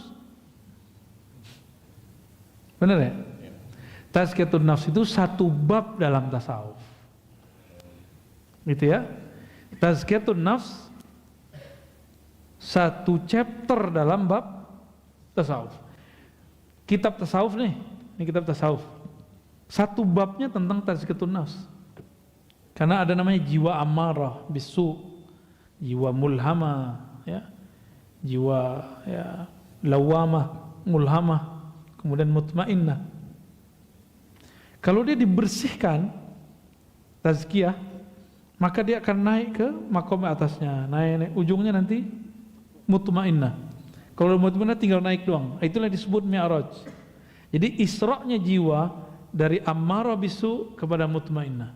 Benar ya? Tazkiyatun nafs itu satu bab dalam tasawuf. Gitu ya? Tazkiyatun nafs satu chapter dalam bab tasawuf. Kitab tasawuf nih, ini kitab tasawuf. Satu babnya tentang tazkiyatun nafs. Karena ada namanya jiwa amarah bisu, jiwa mulhamah, ya. Jiwa ya lawamah, mulhamah, kemudian mutmainnah. Kalau dia dibersihkan tazkiyah, maka dia akan naik ke makom atasnya, naik ujungnya nanti mutmainnah. Kalau mutmainnah tinggal naik doang. Itulah disebut mi'raj. Jadi isra'-nya jiwa dari ammarah bisu kepada mutmainnah.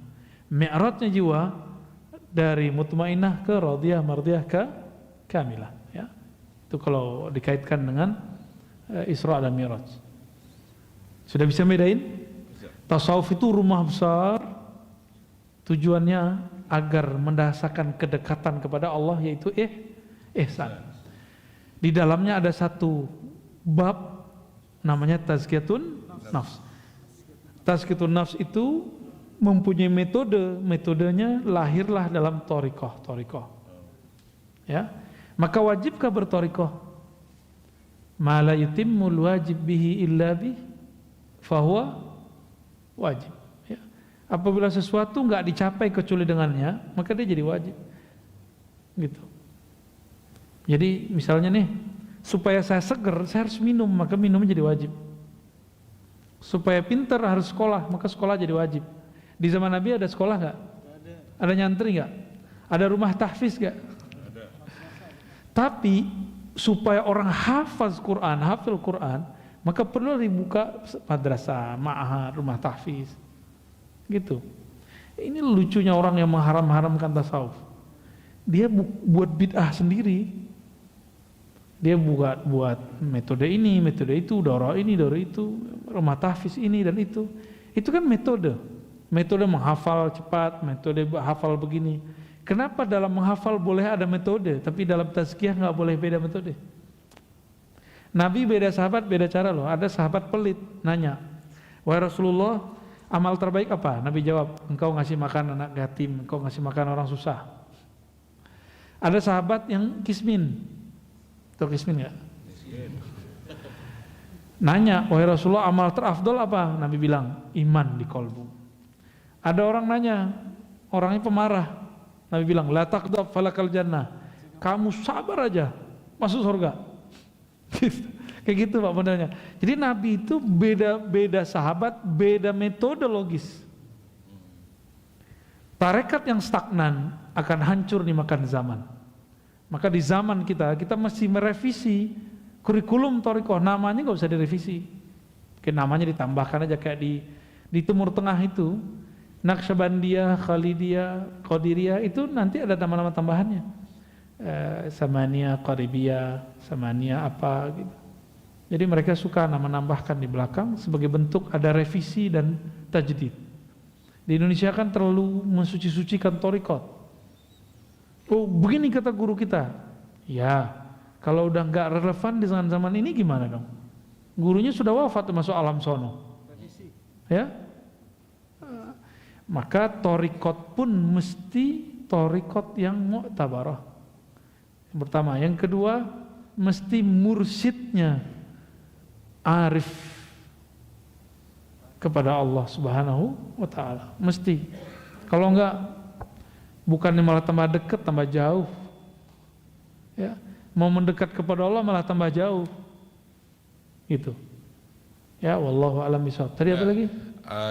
Mi'rajnya jiwa dari mutmainnah ke radiyah, mardiyah ke kamilah, ya. Itu kalau dikaitkan dengan Isra dan Mi'raj. Sudah bisa bedain? Tasawuf itu rumah besar, tujuannya agar mendasarkan kedekatan kepada Allah, yaitu ihsan. Di dalamnya ada satu bab namanya tazkiyatun nafs. Tazkiyatun nafs itu mempunyai metodenya lahirlah dalam thariqah. Ya. Maka wajibkah berthariqah? Ma la yutimmul wajib bihi illa bih fahuwa wajib. Ya. Apabila sesuatu enggak dicapai kecuali dengannya, maka dia jadi wajib. Gitu. Jadi misalnya nih, supaya saya seger, saya harus minum, maka minumnya jadi wajib. Supaya pintar harus sekolah, maka sekolah jadi wajib. Di zaman Nabi ada sekolah nggak? Ada nyantri nggak? Ada rumah tahfiz nggak? Ada. Tapi supaya orang hafal Quran, maka perlu dibuka madrasah, ma'had, rumah tahfiz. Gitu. Ini lucunya orang yang mengharam-haramkan tasawuf. Dia buat bid'ah sendiri. Dia buat metode ini, metode itu, daurah ini, daurah itu, rumah tahfiz ini dan itu. Itu kan metode menghafal cepat, metode hafal begini. Kenapa dalam menghafal boleh ada metode, tapi dalam tazkiyah nggak boleh beda metode? Nabi beda sahabat, beda cara loh. Ada sahabat pelit, nanya, wahai Rasulullah, amal terbaik apa? Nabi jawab, engkau ngasih makan anak yatim, engkau ngasih makan orang susah. Ada sahabat yang kismin. Tahu kismin nggak? Nanya, wahai Rasulullah, amal terafdol apa? Nabi bilang, iman di kolbu. Ada orang nanya, orangnya pemarah. Nabi bilang, la taqdab falakal jannah. Kamu sabar aja, masuk surga. Kayak gitu Pak benernya. Jadi Nabi itu beda sahabat, beda metodologis. Tarekat yang stagnan akan hancur dimakan zaman. Maka di zaman kita mesti merevisi kurikulum thariqah, namanya nggak usah direvisi. Mungkin namanya ditambahkan aja kayak di Timur Tengah itu, Naqsyabandiyah, Khalidiyah, Qadiriyah itu nanti ada nama-nama tambahannya. Samaniyah, Qaribiyah, Samaniyah apa gitu. Jadi mereka suka menambahkan di belakang sebagai bentuk ada revisi dan tajdid. Di Indonesia kan terlalu mensuci-sucikan thariqat. Oh, begini kata guru kita. Ya, kalau udah nggak relevan di zaman ini gimana dong? Gurunya sudah wafat masuk alam sono. Ya? Maka thariqat pun mesti thariqat yang mu'tabarah. Yang pertama, yang kedua mesti mursyidnya arif. kepada Allah Subhanahu wa taala. Mesti. Kalau enggak, bukannya malah tambah dekat, tambah jauh. Ya, mau mendekat kepada Allah malah tambah jauh. Gitu. Ya, wallahu a'lam bishawab. Tadi apa lagi?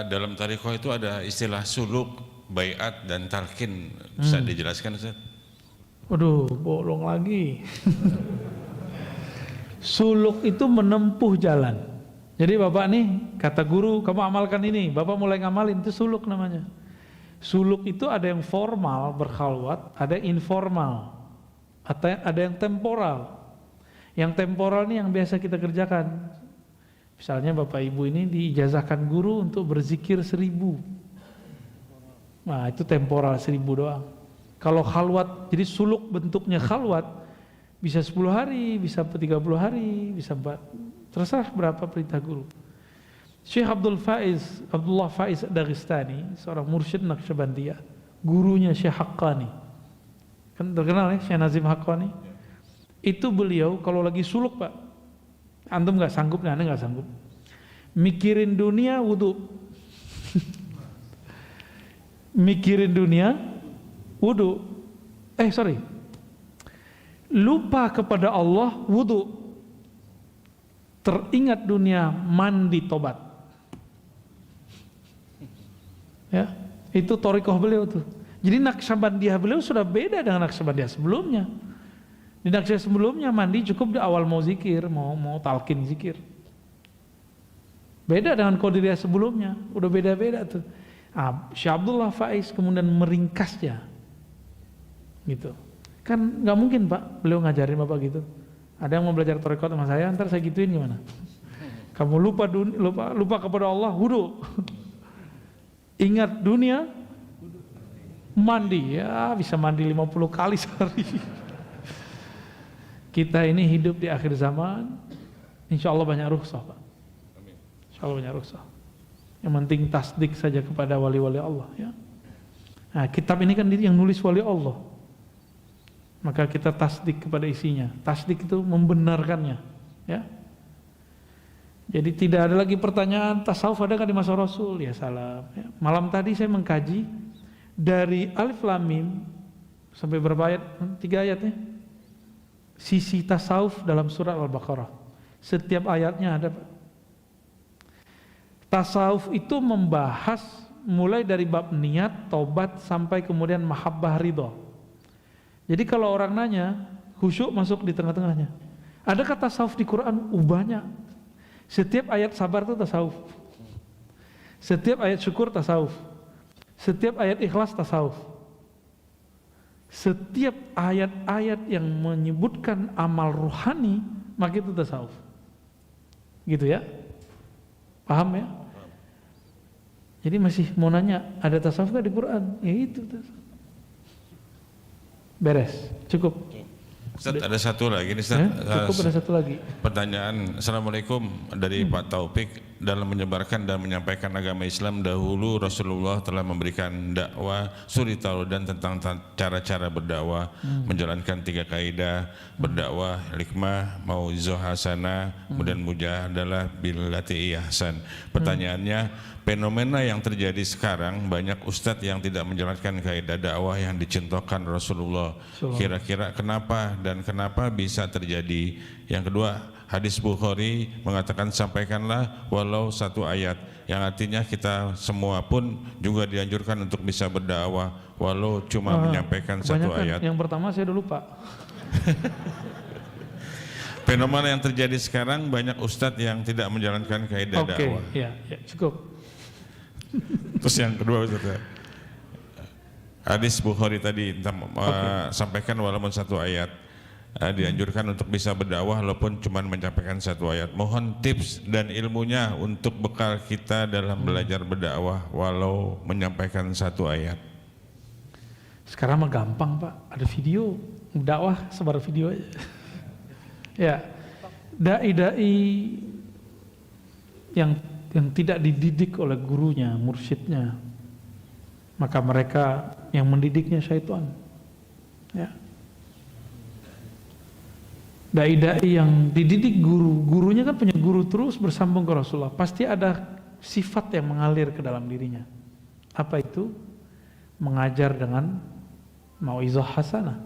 Dalam tariqah itu ada istilah suluk, baiat dan talqin. Bisa dijelaskan, Ustaz? Waduh, bolong lagi. Suluk itu menempuh jalan. Jadi bapak nih, kata guru, kamu amalkan ini. Bapak mulai ngamalin, itu suluk namanya. Suluk itu ada yang formal, berkhalwat, ada yang informal, atau ada yang temporal. Yang temporal ini yang biasa kita kerjakan. Misalnya bapak ibu ini diijazahkan guru untuk berzikir 1000. Nah itu temporal 1000 doang. Kalau khalwat, jadi suluk bentuknya khalwat, bisa 10 hari, bisa 30 hari, bisa 4, terserah berapa perintah guru. Syekh Abdullah Faiz Dagestani, seorang mursyid Naqsyabandiyah, gurunya Syekh Haqqani, kan terkenal ya Syekh Nazim Haqqani. Itu beliau kalau lagi suluk, Pak, antum nggak sanggup, anda nggak sanggup, mikirin dunia wudu, mikirin dunia wudu, lupa kepada Allah wudu, teringat dunia mandi tobat. Ya, itu thariqah beliau tuh. Jadi Naqsyabandiyah beliau sudah beda dengan Naqsyabandiyah sebelumnya. Di Naqsyabandiyah sebelumnya mandi cukup di awal mau zikir, mau talqin zikir. Beda dengan Qadiriyah sebelumnya, udah beda-beda tuh. Syekh Abdullah Faiz kemudian meringkasnya. Gitu. Kan nggak mungkin Pak, beliau ngajarin Bapak gitu. Ada yang mau belajar thariqah sama saya, ntar saya gituin gimana? Kamu lupa kepada Allah, wudu. Ingat dunia, mandi, ya bisa mandi 50 kali sehari. Kita ini hidup di akhir zaman, insya Allah banyak rukhsah, Pak. Insya Allah banyak rukhsah. Yang penting tasdik saja kepada wali-wali Allah, ya. Nah, kitab ini kan yang nulis wali Allah, maka kita tasdik kepada isinya. Tasdik itu membenarkannya, ya. Jadi tidak ada lagi pertanyaan tasawuf ada kan di masa Rasul, ya salam. Ya. Malam tadi saya mengkaji dari Alif Lam Mim sampai berapa ayat? 3 ayat ya. Sisi tasawuf dalam surat Al-Baqarah. Setiap ayatnya ada. Tasawuf itu membahas mulai dari bab niat, taubat sampai kemudian mahabbah ridha. Jadi kalau orang nanya, khusyuk masuk di tengah-tengahnya. Adakah tasawuf di Quran? Banyak. Setiap ayat sabar itu tasawuf. Setiap ayat syukur tasawuf. Setiap ayat ikhlas tasawuf. Setiap ayat-ayat yang menyebutkan amal ruhani, maka itu tasawuf. Gitu ya? Paham ya? Jadi masih mau nanya, ada tasawuf nggak di Quran? Ya itu tasawuf. Beres, cukup. Ustaz, ada satu lagi nih, Ustaz. Cukup, ada satu lagi. Pertanyaan. Assalamualaikum, dari Pak Taufik. Dalam menyebarkan dan menyampaikan agama Islam, dahulu Rasulullah telah memberikan dakwah suri tauladan tentang cara-cara berdakwah, menjalankan 3 kaidah berdakwah, hikmah, mauizah hasanah, kemudian mujahadalah billati ihsan. Pertanyaannya, fenomena yang terjadi sekarang, banyak ustadz yang tidak menjalankan kaidah dakwah yang dicontohkan Rasulullah. Kira-kira kenapa dan kenapa bisa terjadi? Yang kedua, hadis Bukhari mengatakan sampaikanlah walau 1 ayat, yang artinya kita semua pun juga dianjurkan untuk bisa berdakwah walau cuma menyampaikan 1 ayat. Yang pertama saya udah lupa. Fenomena yang terjadi sekarang, banyak ustadz yang tidak menjalankan kaidah dakwah. Ya, cukup. Terus yang kedua, Ustaz, hadis Bukhari tadi sampaikan walaupun 1 ayat, dianjurkan untuk bisa berdakwah walaupun cuma menyampaikan 1 ayat. Mohon tips dan ilmunya untuk bekal kita dalam belajar berdakwah walau menyampaikan 1 ayat. Sekarang mah gampang Pak, ada video dakwah, sebar video aja. Ya, dai-dai yang tidak dididik oleh gurunya, mursyidnya, maka mereka yang mendidiknya syaitan. Ya. Dai-dai yang dididik gurunya kan punya guru terus bersambung ke Rasulullah, pasti ada sifat yang mengalir ke dalam dirinya. Apa itu? Mengajar dengan mauizah hasanah.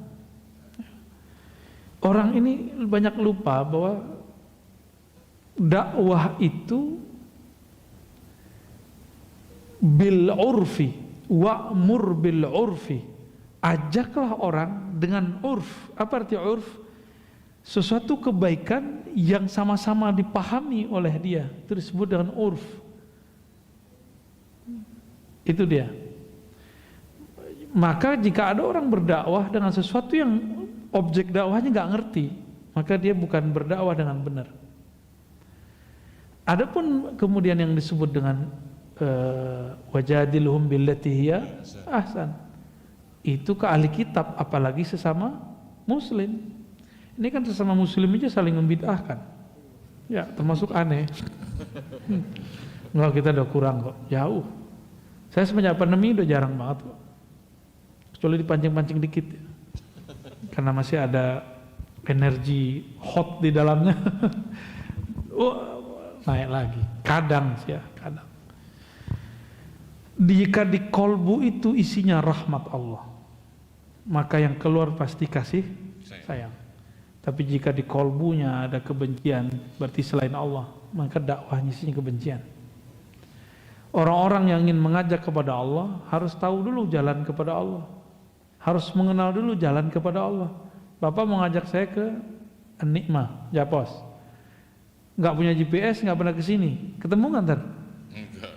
Orang ini banyak lupa bahwa dakwah itu bil urfi, wa'mur bil urfi. Ajaklah orang dengan urf. Apa arti urf? Sesuatu kebaikan yang sama-sama dipahami oleh dia, itu disebut dengan urf. Itu dia. Maka jika ada orang berdakwah dengan sesuatu yang objek dakwahnya nggak ngerti, maka dia bukan berdakwah dengan benar. Adapun kemudian yang disebut dengan wajadilhum billati hiya ahsan, itu ke ahli kitab, apalagi sesama muslim. Ini kan sesama muslim aja saling membid'ahkan. Ya, termasuk aneh. Enggak, kita udah kurang kok, jauh. Saya semenjak pandemi udah jarang banget kok. Kecuali dipancing-pancing dikit. Karena masih ada energi hot di dalamnya. Naik lagi. Kadang sih ya, kadang. Jika di kolbu itu isinya rahmat Allah, maka yang keluar pasti kasih sayang. Tapi jika di kolbunya ada kebencian, berarti selain Allah, maka dakwahnya isinya kebencian. Orang-orang yang ingin mengajak kepada Allah harus tahu dulu jalan kepada Allah, harus mengenal dulu jalan kepada Allah. Bapak mau ngajak saya ke Nikmah, Japos, nggak punya GPS, nggak pernah kesini, ketemu nggak ntar? Enggak.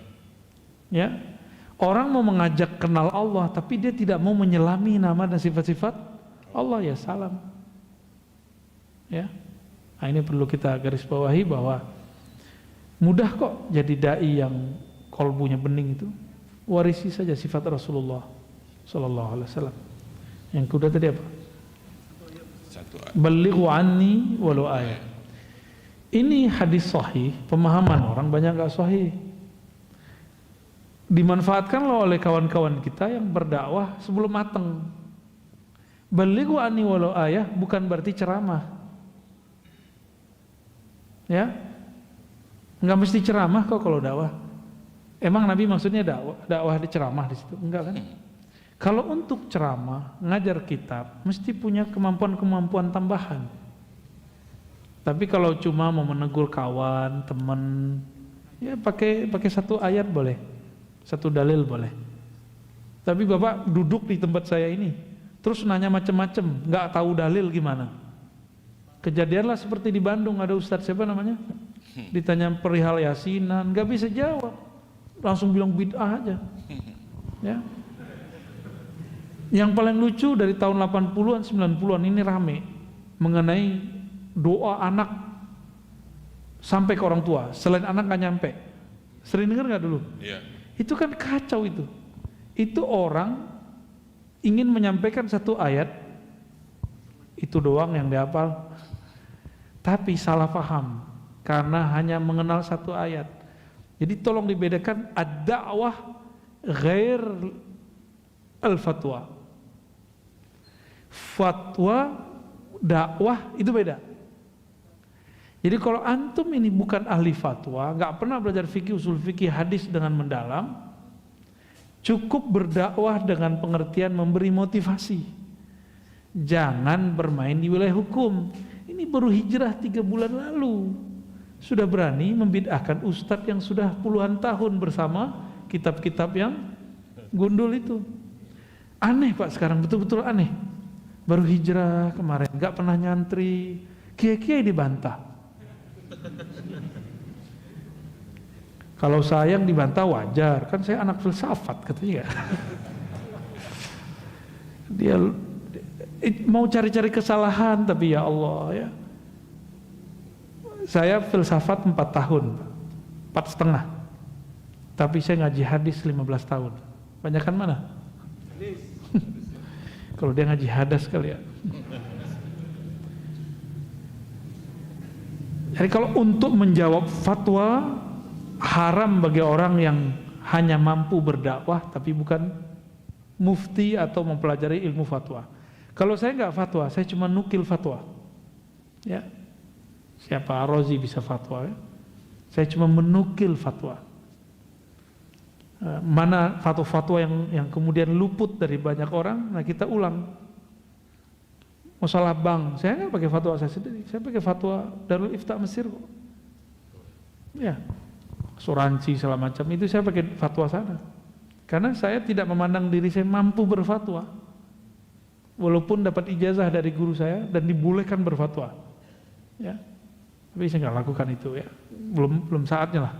Ya, orang mau mengajak kenal Allah, tapi dia tidak mau menyelami nama dan sifat-sifat Allah, ya salam. Ya, nah ini perlu kita garis bawahi bahwa mudah kok jadi dai yang kolbunya bening itu. Warisi saja sifat Rasulullah Sallallahu Alaihi Wasallam. Yang kedua tadi apa? Balighu anni walau ayat. Ini hadis sahih, pemahaman orang banyak nggak sahih. Dimanfaatkan oleh kawan-kawan kita yang berdakwah sebelum mateng. Balighu anni walau ayat bukan berarti ceramah. Ya, nggak mesti ceramah kok kalau dakwah. Emang Nabi maksudnya dakwah di ceramah di situ? Enggak kan? Kalau untuk ceramah, ngajar kitab, mesti punya kemampuan-kemampuan tambahan. Tapi kalau cuma mau menegur kawan, teman, ya pakai satu ayat boleh, satu dalil boleh. Tapi Bapak duduk di tempat saya ini, terus nanya macam-macam, nggak tahu dalil gimana? Kejadianlah seperti di Bandung, ada ustadz siapa namanya, ditanya perihal yasinan, nggak bisa jawab, langsung bilang bid'ah aja. Ya. Yang paling lucu dari tahun 80-an 90-an ini rame mengenai doa anak sampai ke orang tua, selain anak nggak nyampe. Sering dengar nggak dulu? Iya. Itu kan kacau itu. Itu orang ingin menyampaikan satu ayat, itu doang yang dihafal. Tapi salah paham karena hanya mengenal satu ayat. Jadi tolong dibedakan ad-da'wah ghair al-fatwa. Fatwa, dakwah itu beda. Jadi kalau antum ini bukan ahli fatwa, nggak pernah belajar fikih, usul fikih, hadis dengan mendalam, cukup berdakwah dengan pengertian memberi motivasi. Jangan bermain di wilayah hukum. Ini baru hijrah 3 bulan lalu, sudah berani membid'ahkan ustadz yang sudah puluhan tahun bersama kitab-kitab yang gundul itu. Aneh Pak, sekarang betul-betul aneh. Baru hijrah kemarin, nggak pernah nyantri, kiai-kiai dibantah. Kalau saya yang dibantah wajar, kan saya anak filsafat katanya. Dia mau cari-cari kesalahan, tapi ya Allah ya. Saya filsafat 4 tahun, 4,5. Tapi saya ngaji hadis 15 tahun. Banyakan mana? Kalau dia ngaji hadas kali ya. Jadi kalau untuk menjawab fatwa, haram bagi orang yang hanya mampu berdakwah tapi bukan mufti atau mempelajari ilmu fatwa. Kalau saya nggak fatwa, saya cuma nukil fatwa. Ya, siapa Ar-Razi bisa fatwa? Ya? Saya cuma menukil fatwa. Mana fatwa-fatwa yang kemudian luput dari banyak orang, nah kita ulang. Masalah bank, saya nggak pakai fatwa saya sendiri, saya pakai fatwa Darul Ifta Mesir kok. Ya, asuransi segala macam itu saya pakai fatwa sana. Karena saya tidak memandang diri saya mampu berfatwa, walaupun dapat ijazah dari guru saya dan dibolehkan berfatwa. Ya, tapi saya nggak lakukan itu ya, belum saatnya lah,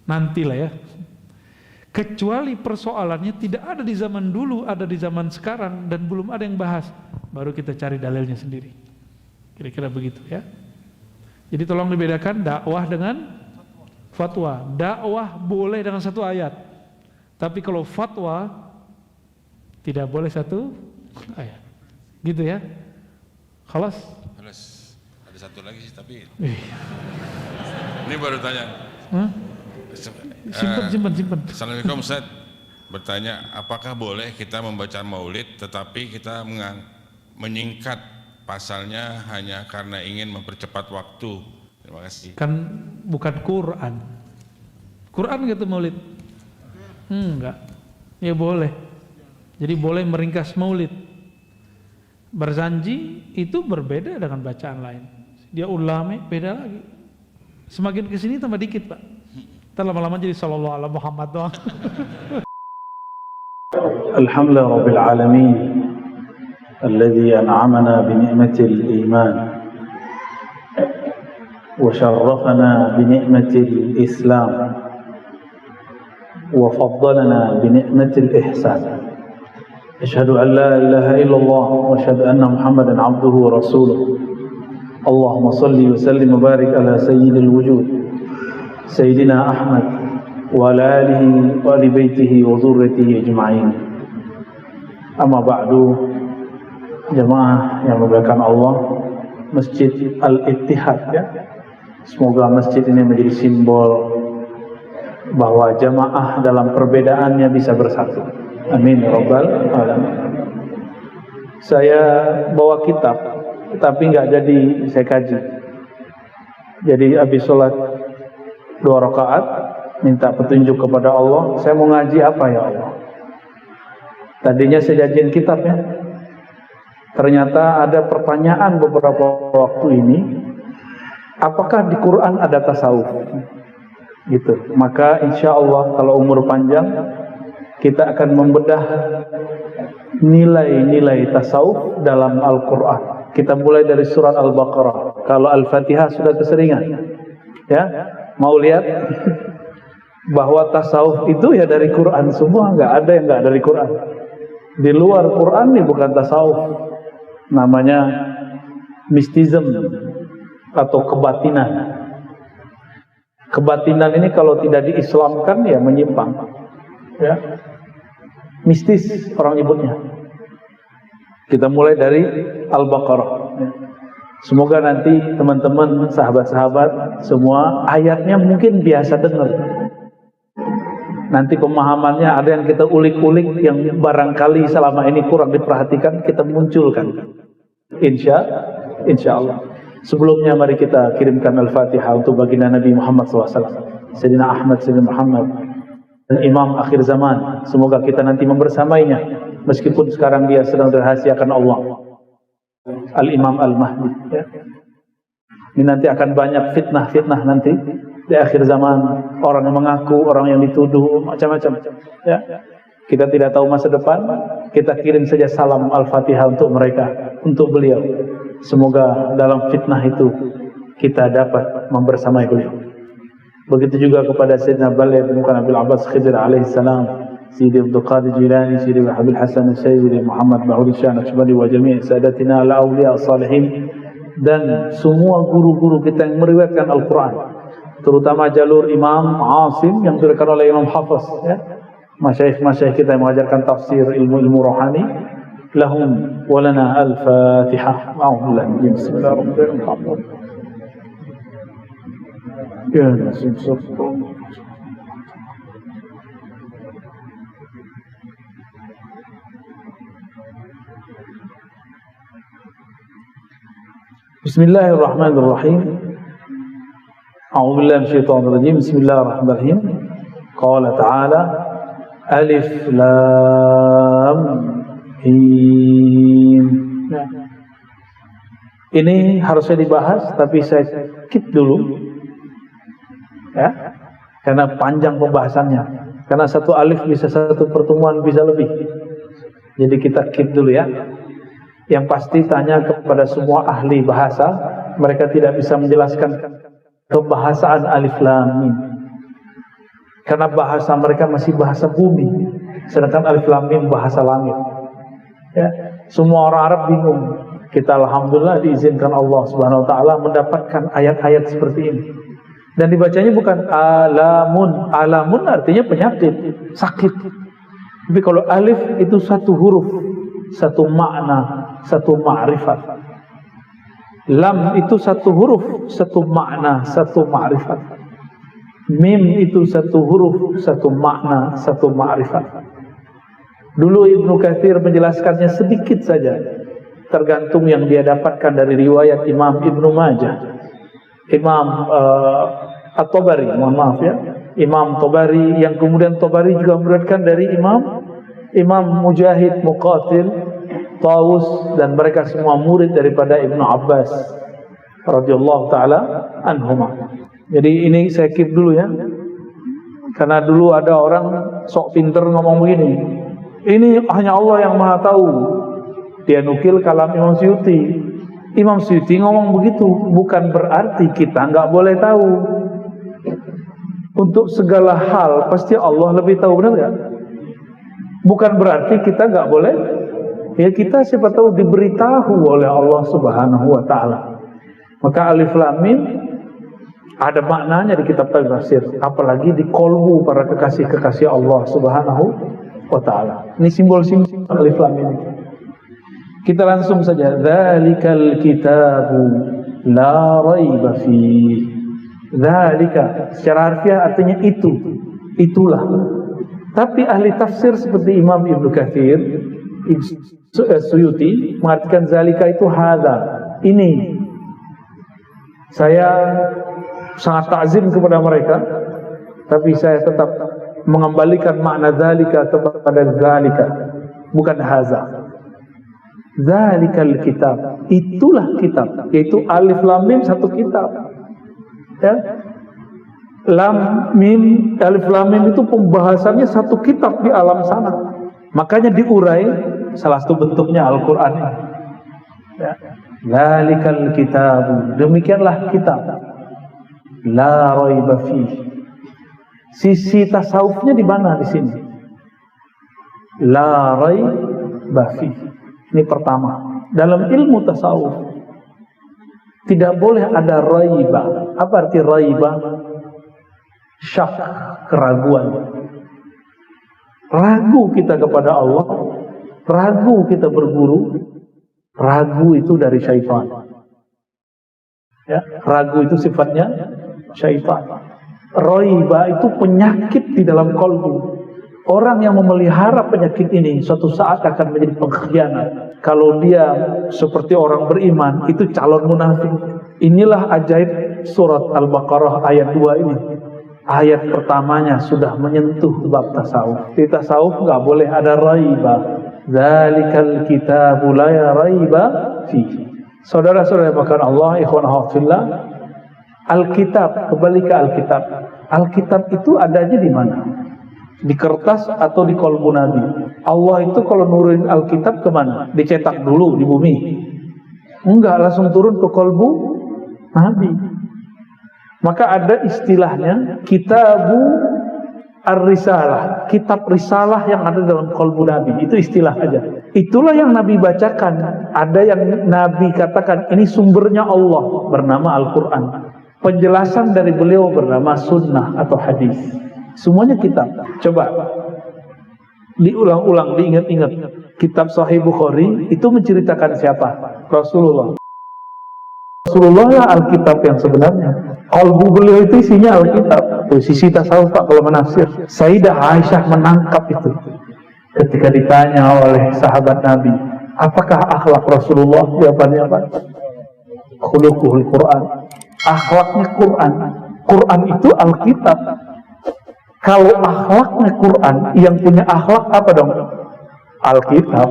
nantilah ya. Kecuali persoalannya tidak ada di zaman dulu, ada di zaman sekarang dan belum ada yang bahas, baru kita cari dalilnya sendiri. Kira-kira begitu ya. Jadi tolong dibedakan dakwah dengan fatwa. Dakwah boleh dengan satu ayat, tapi kalau fatwa tidak boleh satu ayat. Gitu ya. Khalas. Ada satu lagi sih tapi ini baru tanya. Simpen. Assalamualaikum Ustaz, bertanya apakah boleh kita membaca maulid tetapi kita menyingkat pasalnya hanya karena ingin mempercepat waktu? Terima kasih. Kan bukan Quran. Quran gitu maulid? Enggak. Ya boleh. Jadi boleh meringkas maulid. Berzanji itu berbeda dengan bacaan lain. Dia ulame beda lagi. Semakin kesini tambah dikit Pak. Ntar lama-lama jadi sallallahu ala Muhammad doang. Alhamdulillah Rabbil Alamin Alladhi an'amana bini'matil iman wa syarrafana bini'matil islam wa faddalana bini'matil ihsan. Asyhadu an la ilaha illallah wa asyhadu anna Muhammadan abduhu wa rasuluh. Allahumma salli wa sallim wa barik ala sayyidil wujud Sayyidina Ahmad wa ala alihi wa ali baitihi wa dhurriyyatihi ajma'in. Amma ba'du, jemaah yang dimuliakan Allah, Masjid Al-Ittihad ya. Semoga masjid ini menjadi simbol bahwa jemaah dalam perbedaannya bisa bersatu. Amin ya rabbal alamin. Saya bawa kitab tapi nggak jadi saya kaji. Jadi habis sholat 2 rakaat minta petunjuk kepada Allah, saya mau ngaji apa ya Allah. Tadinya saya jajian kitabnya, ternyata ada pertanyaan beberapa waktu ini, apakah di Quran ada tasawuf gitu. Maka insya Allah kalau umur panjang kita akan membedah nilai-nilai tasawuf dalam Al-Quran. Kita mulai dari surat Al-Baqarah. Kalau Al-Fatihah sudah keseringan ya, mau lihat bahwa tasawuf itu ya dari Quran semua, nggak ada yang nggak dari Quran. Di luar Quran ini bukan tasawuf, namanya mistism atau kebatinan. Kebatinan ini kalau tidak diislamkan ya menyimpang, ya mistis orang nyebutnya. Kita mulai dari Al-Baqarah. Semoga nanti teman-teman, sahabat-sahabat semua ayatnya mungkin biasa dengar. Nanti pemahamannya ada yang kita ulik-ulik yang barangkali selama ini kurang diperhatikan, kita munculkan. Insya Allah. Sebelumnya mari kita kirimkan Al-Fatihah untuk baginda Nabi Muhammad SAW, Sayyidina Ahmad, Sayyidina Muhammad, dan Imam akhir zaman. Semoga kita nanti membersamainya, meskipun sekarang dia sedang dirahasiakan Allah. Al-Imam Al-Mahdi ya. Ini nanti akan banyak fitnah-fitnah nanti di akhir zaman, orang yang mengaku, orang yang dituduh, macam-macam ya. Kita tidak tahu masa depan, kita kirim saja salam Al-Fatihah untuk mereka, untuk beliau. Semoga dalam fitnah itu kita dapat membersamai beliau. Begitu juga kepada Sayyidina Balai bin Abil Abbas Khidir alaihi salam, Sayyidi Abdul Qadir Jilani, Sayyidi Habib Hasan, Sayyidi Muhammad Bahuri Shah Naqshbandi wa jami' sadatina al-awliya as-salihin, dan semua guru-guru kita yang meriwayatkan Al-Quran, terutama jalur Imam Asim yang diriwayatkan oleh Imam Hafiz ya. Masyayikh kita yang mengajarkan tafsir ilmu-ilmu rohani, lahum walana al-Fatihah. Bismillahirrahmanirrahim. Ya Bismillahirrahmanirrahim. A'udzu billahi minasyaitonir rajim. Bismillahirrahmanirrahim. Qala ta'ala Alif Lam Mim. Nah, ini harusnya dibahas, tapi saya skip dulu, ya, karena panjang pembahasannya. Karena satu alif bisa satu pertemuan bisa lebih. Jadi kita skip dulu ya. Yang pasti tanya kepada semua ahli bahasa, mereka tidak bisa menjelaskan kebahasaan alif lam mim. Karena bahasa mereka masih bahasa bumi, sedangkan alif lam mim bahasa langit. Ya, semua orang Arab bingung. Kita alhamdulillah diizinkan Allah Subhanahu wa taala mendapatkan ayat-ayat seperti ini. Dan dibacanya bukan alamun. Alamun artinya penyakit, sakit. Tapi kalau alif itu satu huruf, satu makna, satu ma'rifat. Lam itu satu huruf, satu makna, satu ma'rifat. Mim itu satu huruf, satu makna, satu ma'rifat. Dulu Ibnu Katsir menjelaskannya sedikit saja, tergantung yang dia dapatkan dari riwayat Imam Ibnu Majah, Imam At-Tabari, mohon maaf ya, Imam Tabari, yang kemudian Tabari juga meriwayatkan dari Imam Mujahid, Muqatil, Tawus, dan mereka semua murid daripada Ibnu Abbas radhiyallahu taala anhuma. Jadi ini saya keep dulu ya, karena dulu ada orang sok pinter ngomong begini, ini hanya Allah yang maha tahu. Dia nukil kalam Imam Suyuti. Imam Suyuti ngomong begitu, bukan berarti kita nggak boleh tahu. Untuk segala hal pasti Allah lebih tahu, benar nggak? Bukan berarti kita nggak boleh. Ya, kita siapa tahu diberitahu oleh Allah Subhanahu wa taala. Maka alif lam mim ada maknanya di kitab tafsir, apalagi di kolbu para kekasih-kekasih Allah Subhanahu wa taala. Ini simbol-simbol alif lam mim. Kita langsung saja, dzalikal kitabu la raiba fihi. Dzalika secara harfiah artinya itu, itulah. Tapi ahli tafsir seperti Imam Ibnu Katsir, Suyuti mengartikan zalika itu hadza, ini. Saya sangat takzim kepada mereka, tapi saya tetap mengembalikan makna zalika kepada zalika, bukan haza. Zalikal kitab, itulah kitab, yaitu alif lam mim satu kitab. Ya. Lam mim, alif lam mim itu pembahasannya satu kitab di alam sana. Makanya diurai salah satu bentuknya Al-Qur'an. Ya. Zalikal kitab, demikianlah kitab. La raiba fihi. Sisi tasawufnya di mana di sini? La raiba fihi. Ini pertama. Dalam ilmu tasawuf tidak boleh ada raiba. Apa arti raiba? Syak, keraguan. Ragu kita kepada Allah, ragu kita berguru, ragu itu dari syaitan. Ya, ragu itu sifatnya syaitan. Raiba itu penyakit di dalam kalbu. Orang yang memelihara penyakit ini suatu saat akan menjadi pengkhianat. Kalau dia seperti orang beriman, itu calon munafik. Inilah ajaib surat Al-Baqarah ayat 2 ini. Ayat pertamanya sudah menyentuh bab tasawuf. Di tasawuf nggak boleh ada raiba. Zalikal kitabu la raiba fihi. Saudara-saudara bahkan Allah, ikhwan fillah, Alkitab, kembali ke Alkitab. Alkitab itu adanya di mana? Di kertas atau di kolbu Nabi? Allah itu kalau nurunin Alkitab kemana? Dicetak dulu di bumi? Enggak, langsung turun ke kolbu Nabi. Maka ada istilahnya Kitabu Ar-Risalah, kitab risalah yang ada dalam kolbu Nabi. Itu istilah aja. Itulah yang Nabi bacakan. Ada yang Nabi katakan ini sumbernya Allah, bernama Al-Quran. Penjelasan dari beliau bernama sunnah atau hadis. Semuanya kitab. Coba diulang-ulang, diingat-ingat. Kitab Sahih Bukhari itu menceritakan siapa? Rasulullah. Rasulullah lah Alkitab yang sebenarnya. Qalbu beliau itu isinya Alkitab. Itu sisi tasawuf Pak kalau menafsir. Sayyidah Aisyah menangkap itu ketika ditanya oleh sahabat Nabi, apakah akhlak Rasulullah? Jawabannya apa? Khuluquhul Quran. Akhlaknya Quran. Quran itu Alkitab. Kalau akhlaknya Quran, yang punya akhlak apa dong? Alkitab.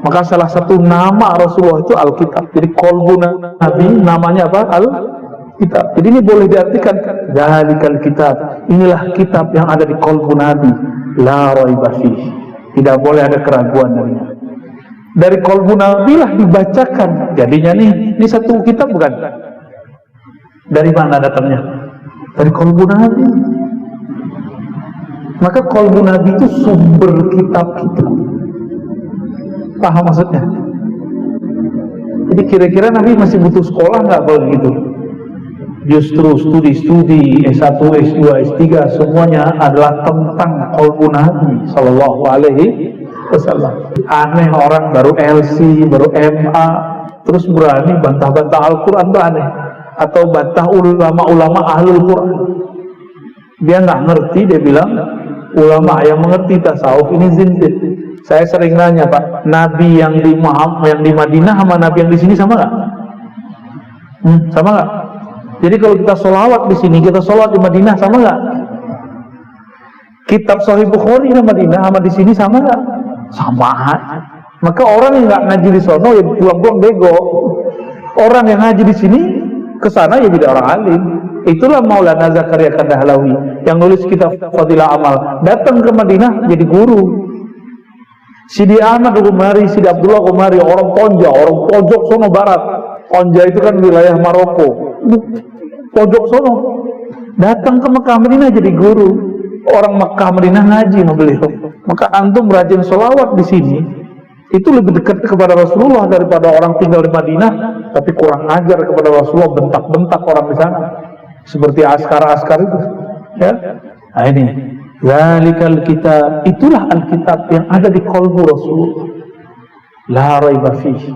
Maka salah satu nama Rasulullah itu Alkitab. Jadi qalbu Nabi namanya apa? Alkitab. Jadi ini boleh diartikan dzalikal kitab. Inilah kitab yang ada di qalbu Nabi. La raiba fihi. Tidak boleh ada keraguan darinya. Dari qalbu Nabi lah dibacakan. Jadinya ini satu kitab bukan? Dari mana datangnya? Dari qalbu Nabi. Maka qalbu Nabi itu sumber kitab-kitab. Paham maksudnya? Jadi kira-kira Nabi masih butuh sekolah nggak kalau begitu? Justru studi-studi S1, S2, S3 semuanya adalah tentang qalbu Nabi Sallallahu Alaihi Wasallam. Aneh orang baru LC, baru MA, terus berani bantah-bantah Al-Quran tuh aneh. Atau bantah ulama-ulama ahlul Quran. Dia nggak ngerti, dia bilang ulama yang mengerti tasawuf ini zindik. Saya sering nanya, Pak, Nabi yang di Madinah sama Nabi yang di sini sama nggak? Sama nggak? Jadi kalau kita sholawat di sini, kita sholat di Madinah sama nggak? Kitab Sahih Bukhari di Madinah sama di sini sama nggak? Sama. Maka orang yang nggak ngaji di sono ya pulang-pulang bego. Orang yang ngaji di sini kesana ya jadi orang alim. Itulah Maulana Zakaria Kandahlawi yang nulis kitab Fadilah Amal. Datang ke Madinah jadi guru. Sidi Ahmad Umari, Sidi Abdullah Umari, orang Ponja, orang pojok sono barat. Ponja itu kan wilayah Maroko. Pojok sono. Datang ke Mekah Madinah jadi guru. Orang Mekah Madinah ngaji sama beliau. Maka antum rajin sholawat di sini itu lebih dekat kepada Rasulullah daripada orang tinggal di Madinah tapi kurang ajar kepada Rasulullah, bentak-bentak orang di sana. Seperti askar-askar itu. Ya. Nah ini. Zalikal kitab, itulah Alkitab yang ada di qalbu Rasulullah. La raiba fihi.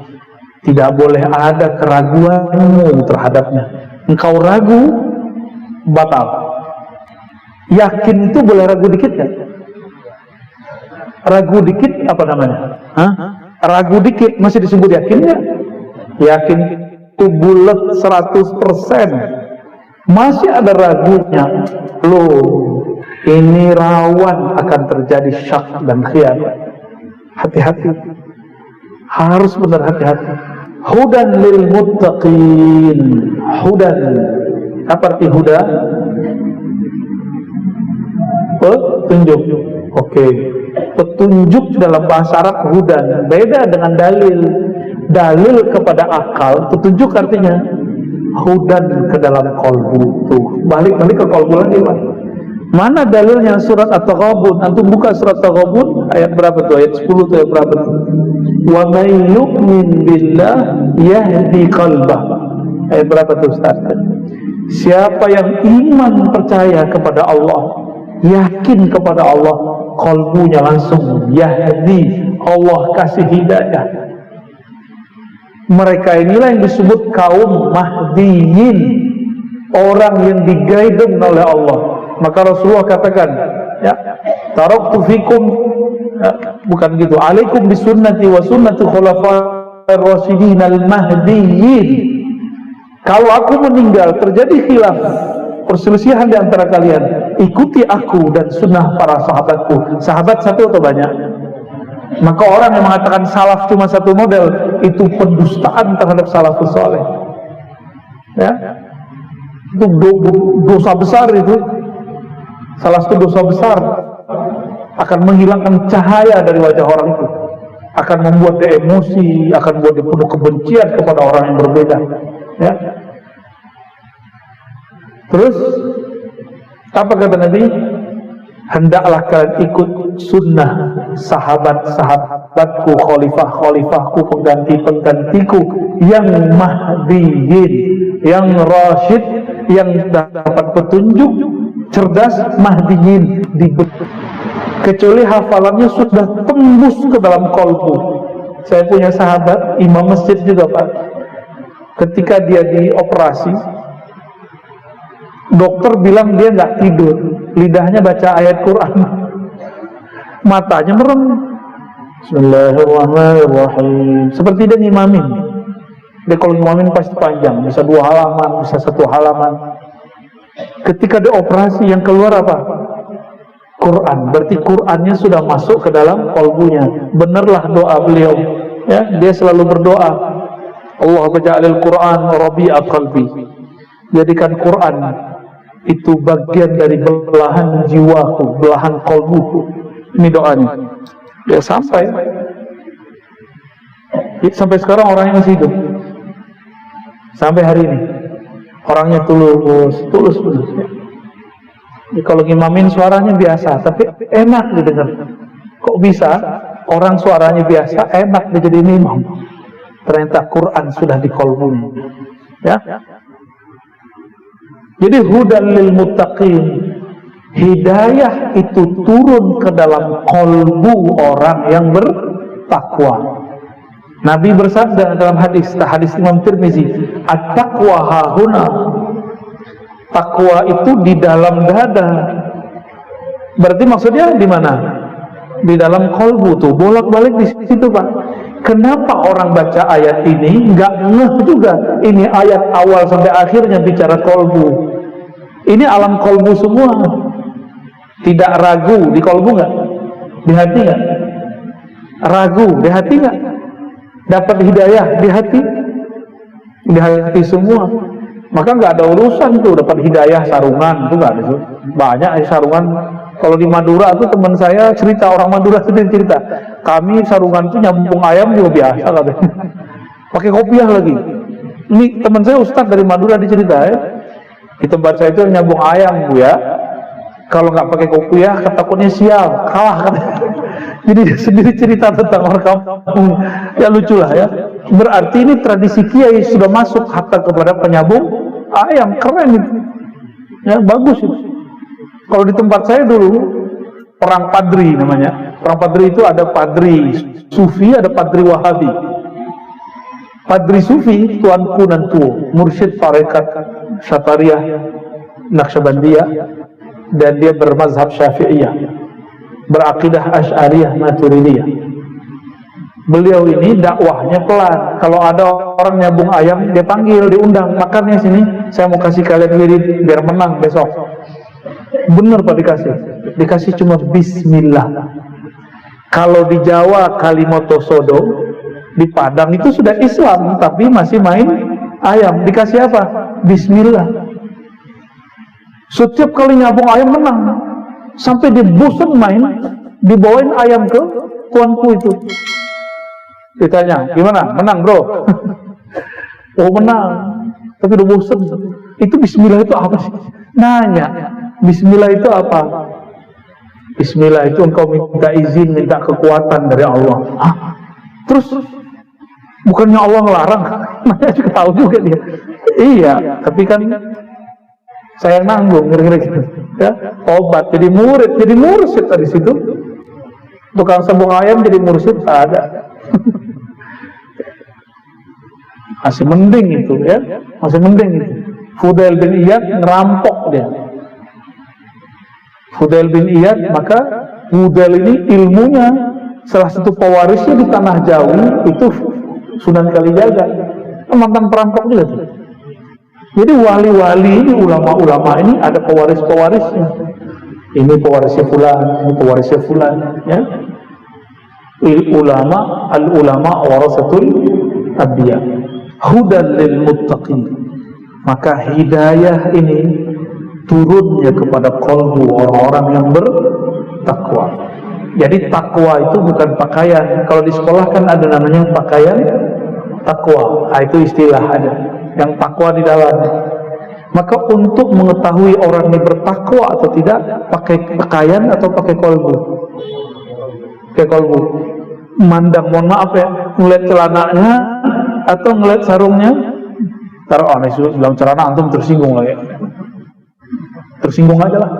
Tidak boleh ada keraguanmu terhadapnya. Engkau ragu, batal. Yakin itu boleh ragu dikit kan? Ragu dikit apa namanya? Hah? Ragu dikit masih disebut yakin ya? Yakin itu bulat 100%. Masih ada ragunya. Loh, ini rawan akan terjadi syak dan khianat. Hati-hati. Harus benar hati-hati. Hudan lil muttaqin. Hudan. Apa arti huda? Petunjuk. Oke. Petunjuk dalam bahasa Arab hudan. Beda dengan dalil. Dalil kepada akal, petunjuk artinya hudan ke dalam qalbu. Tuh, balik ke qalbu lagi, Pak. Mana dalilnya? Surat At-Taghabun. Antum buka surat At-Taghabun ayat berapa tuh? Ayat 10 tuh ayat berapa tuh? Wa may yu'min billah yahdi qalbah. Ayat berapa tuh, Ustaz? Siapa yang iman percaya kepada Allah, yakin kepada Allah, qalbunya langsung yahdi, Allah kasih hidayah. Mereka inilah yang disebut kaum mahdiyin, orang yang di-guided oleh Allah. Maka Rasulullah katakan, ya, taraktu fikum, ya, bukan gitu, alaikum bisunnati wa sunnati khulafa'ir rasyidin al-mahdiyyin. Kalau aku meninggal terjadi khilaf, perselisihan di antara kalian, ikuti aku dan sunnah para sahabatku. Sahabat satu atau banyak? Maka orang yang mengatakan salaf cuma satu model, itu pendustaan terhadap salafus saleh. Ya, itu dosa besar itu. Salah satu dosa besar akan menghilangkan cahaya dari wajah orang itu, akan membuat dia emosi, akan membuat dia penuh kebencian kepada orang yang berbeda. Ya. Terus apa kata Nabi? Hendaklah kalian ikut sunnah sahabat-sahabatku, khalifah-khalifahku, pengganti-penggantiku yang mahdiyin, yang rasyid, yang dapat petunjuk, cerdas, mahdiyin, kecuali hafalannya sudah tembus ke dalam qalbu. Saya punya sahabat imam masjid juga, Pak. Ketika dia dioperasi, dokter bilang dia nggak tidur, lidahnya baca ayat Quran, matanya merem. Bismillahirrahmanirrahim. Seperti dia ngimamin. Dia kalau ngimamin pasti panjang, bisa 2 halaman, bisa 1 halaman. Ketika dioperasi yang keluar apa? Quran, berarti Qurannya sudah masuk ke dalam kalbunya. Benarlah doa beliau, ya, dia selalu berdoa, Allahumma ja'alil Quran rabi'a qalbi, jadikan Quran itu bagian dari belahan jiwaku, belahan kalbuku. Ini doanya. Dia sampai sekarang orangnya masih hidup. Sampai hari ini orangnya tulus benar. Kalau ngimamin suaranya biasa, tapi enak didengar. Kok bisa orang suaranya biasa, enak dijadiin imam? Ternyata Quran sudah di kalbunya. Ya. Jadi hudan lil muttaqin, hidayah itu turun ke dalam kalbu orang yang bertakwa. Nabi bersabda dalam hadis Imam Tirmizi, at-taqwa hahuna, takwa itu di dalam dada. Berarti maksudnya di mana? Di dalam kalbu tuh, bolak-balik di situ, Pak. Kenapa orang baca ayat ini nggak ngeh juga? Ini ayat awal sampai akhirnya bicara kalbu. Ini alam kalbu semua. Tidak ragu di kalbu nggak? Di hati nggak? Ragu di hati nggak? Dapat hidayah di hati? Di hati semua. Maka nggak ada urusan tuh dapat hidayah sarungan, itu nggak ada tuh. Banyak sarungan. Kalau di Madura tuh teman saya cerita, orang Madura sendiri cerita, kami sarungan tuh nyambung ayam juga biasa katanya. Pakai kopiah lagi. Ini teman saya Ustadz dari Madura dicerita ya. Di tempat saya itu nyambung ayam, Bu ya. Kalau nggak pakai kopiah, ketakutnya sial, kalah katanya. Jadi dia sendiri cerita tentang orang kampung. Ya lucu lah ya. Berarti ini tradisi kiai sudah masuk hatta kepada penyambung ayam. Keren itu. Ya bagus itu. Kalau di tempat saya dulu perang padri namanya. Perang padri itu ada padri sufi, ada padri wahabi. Padri sufi tuanku nantu, mursyid tarekat Syatariyah Naqsyabandiyah, dan dia bermazhab Syafi'iyah, berakidah Asy'ariyah Maturidiyah. Beliau ini dakwahnya pelan. Kalau ada orang nyambung ayam, dia panggil, diundang, makannya sini, saya mau kasih kalian wirid biar menang besok. Benar Pak dikasih cuma bismillah. Kalau di Jawa Kalimoto Sodo, di Padang itu sudah Islam tapi masih main ayam, dikasih apa? Bismillah. Setiap kali nyambung ayam menang, sampai dia bosan main, dibawain ayam ke tuanku itu. Ditanya, gimana? Menang bro? Oh menang, tapi udah bosan. Itu bismillah itu apa sih? Nanya, bismillah itu apa? Bismillah itu engkau minta izin, minta kekuatan dari Allah. Hah? Terus bukannya Allah ngelarang? Nanya juga tahu juga dia. Iya, tapi kan saya nanggung, kira-kira gitu. Ya, obat jadi murid, jadi mursyid tadi situ. Tukang sambung ayam jadi mursyid ada. Masih mending itu ya, masih mending itu. Fudail bin Iyad ngerampok dia. Fudail bin Iyad, maka Fudail ini ilmunya salah satu pewarisnya di tanah Jawi itu Sunan Kalijaga, mantan perampok juga tuh. Jadi wali-wali ini, ulama-ulama ini ada pewaris-pewarisnya. Ini pewarisnya fulan, ini pewarisnya fulan, ya. Al-ulama warasatul anbiya. Hudan lil muttaqin. Maka hidayah ini turunnya kepada kalbu orang-orang yang bertakwa. Jadi takwa itu bukan pakaian. Kalau di sekolah kan ada namanya pakaian takwa. Itu istilah ada. Yang takwa di dalam. Maka untuk mengetahui orang ini bertakwa atau tidak, pakai pakaian atau pakai kalbu? Pakai kalbu. Mandang, mohon maaf ya, ngeliat celananya atau ngeliat sarungnya. Taruh aneh dalam celana antum tersinggung lagi. Tersinggung aja lah.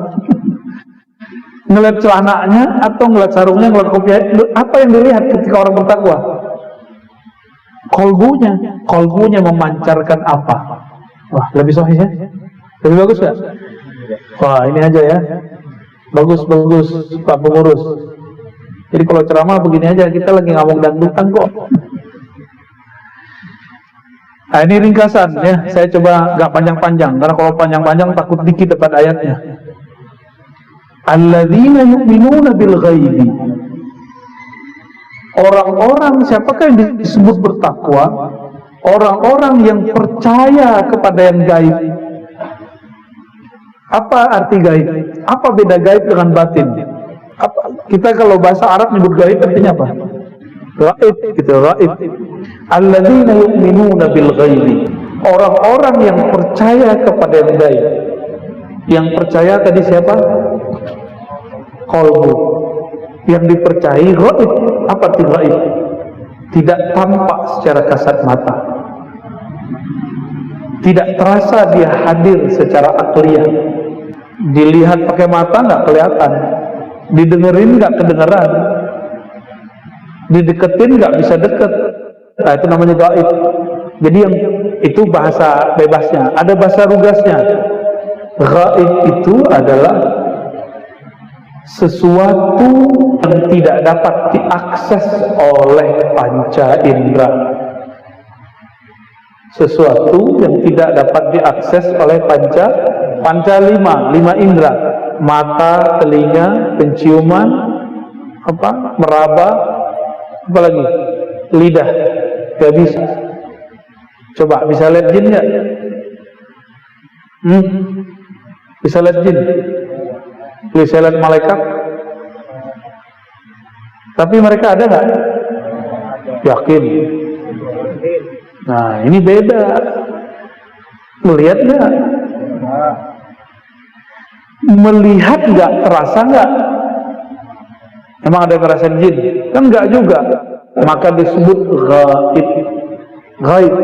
Ngeliat celananya atau ngeliat sarungnya, ngeliat kopiah, apa yang dilihat ketika orang bertakwa? Kalbunya memancarkan apa? Wah, lebih sahih ya? Lebih bagus ya? Wah, ini aja ya. Bagus Pak Pengurus. Jadi kalau ceramah begini aja, kita lagi ngomong dangdutan kok. Nah, ini ringkasan ya. Saya coba nggak panjang-panjang, karena kalau panjang-panjang takut dikit dapat ayatnya. Alladzina yu'minuna bil ghaibi. Orang-orang, siapakah yang disebut bertakwa? Orang-orang yang percaya kepada yang gaib. Apa arti gaib? Apa beda gaib dengan batin? Kita kalau bahasa Arab nyebut gaib artinya apa? Gaib, gitu, gaib. Alladzina yu'minuna bil ghaibi. Orang-orang yang percaya kepada yang gaib. Yang percaya tadi siapa? Qalbu. Yang dipercayai gaib. Apa arti gaib? Tidak tampak secara kasat mata, tidak terasa dia hadir secara akliyah. Dilihat pakai mata nggak kelihatan, didengerin nggak kedengeran, dideketin nggak bisa deket. Nah, itu namanya gaib. Jadi yang itu bahasa bebasnya, ada bahasa rugasnya. Gaib itu adalah sesuatu yang tidak dapat diakses oleh panca indera. Sesuatu yang tidak dapat diakses oleh panca lima indera. Mata, telinga, penciuman, meraba, apa lagi? Lidah. Gak bisa. Coba, bisa lihat jin nggak? Bisa lihat jin? Bisa lihat malaikat? Tapi mereka ada nggak? Yakin? Nah, ini beda. Melihat nggak? Melihat nggak? Terasa nggak? Emang ada ngerasain jin? Kan nggak juga. Maka disebut gaib. Gaib.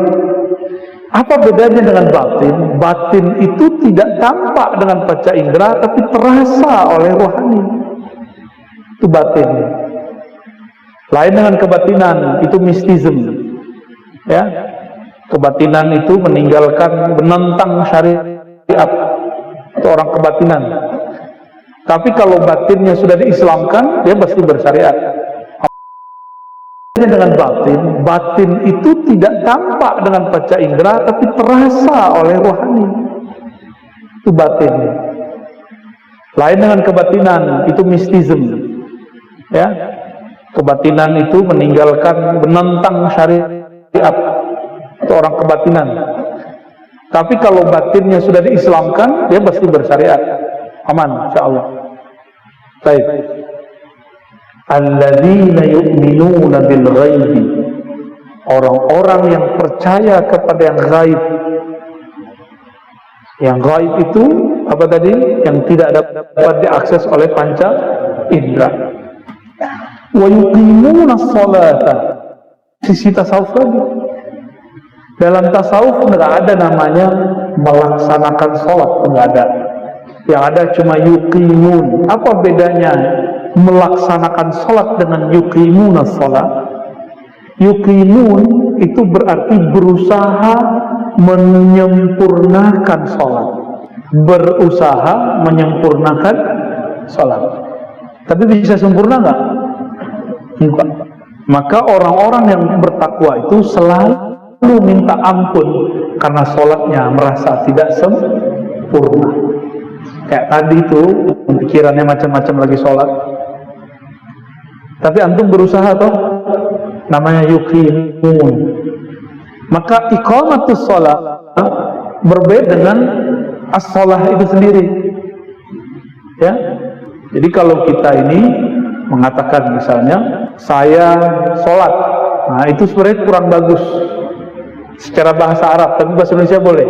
Apa bedanya dengan batin? Batin itu tidak tampak dengan panca indera, tapi terasa oleh rohani. Itu batin. Lain dengan kebatinan, itu mistism. Ya, kebatinan itu meninggalkan, menentang syariat. Itu orang kebatinan. Tapi kalau batinnya sudah diislamkan, dia pasti bersyariat. Dengan batin itu tidak tampak dengan panca indera, tapi terasa oleh rohani. Itu batin. Lain dengan kebatinan, itu mistism. Ya, kebatinan itu meninggalkan, menentang syariat. Itu orang kebatinan. Tapi kalau batinnya sudah diislamkan, dia pasti bersyariat. Aman, insyaallah. Baik. Alladzina yu'minuna bil ghaibi. Orang-orang yang percaya kepada yang gaib. Yang gaib itu apa tadi? Yang tidak dapat diakses oleh panca indera. Wa yuqimuna sholata. Sisi tasawuf lagi. Dalam tasawuf enggak ada namanya melaksanakan sholat, enggak ada. Yang ada cuma yuqimun. Apa bedanya melaksanakan sholat dengan yuqimuna sholat? Yuqimun itu berarti berusaha menyempurnakan sholat, berusaha menyempurnakan sholat. Tapi bisa sempurna nggak? Enggak. Maka orang-orang yang bertakwa itu selalu minta ampun karena sholatnya merasa tidak sempurna. Kayak tadi itu pikirannya macam-macam lagi sholat. Tapi antum berusaha toh, namanya yuqimun. Maka iqamatus shalah berbeda dengan as-shalah itu sendiri. Ya. Jadi kalau kita ini mengatakan misalnya saya sholat, nah itu sebenarnya kurang bagus secara bahasa Arab, tapi bahasa Indonesia boleh.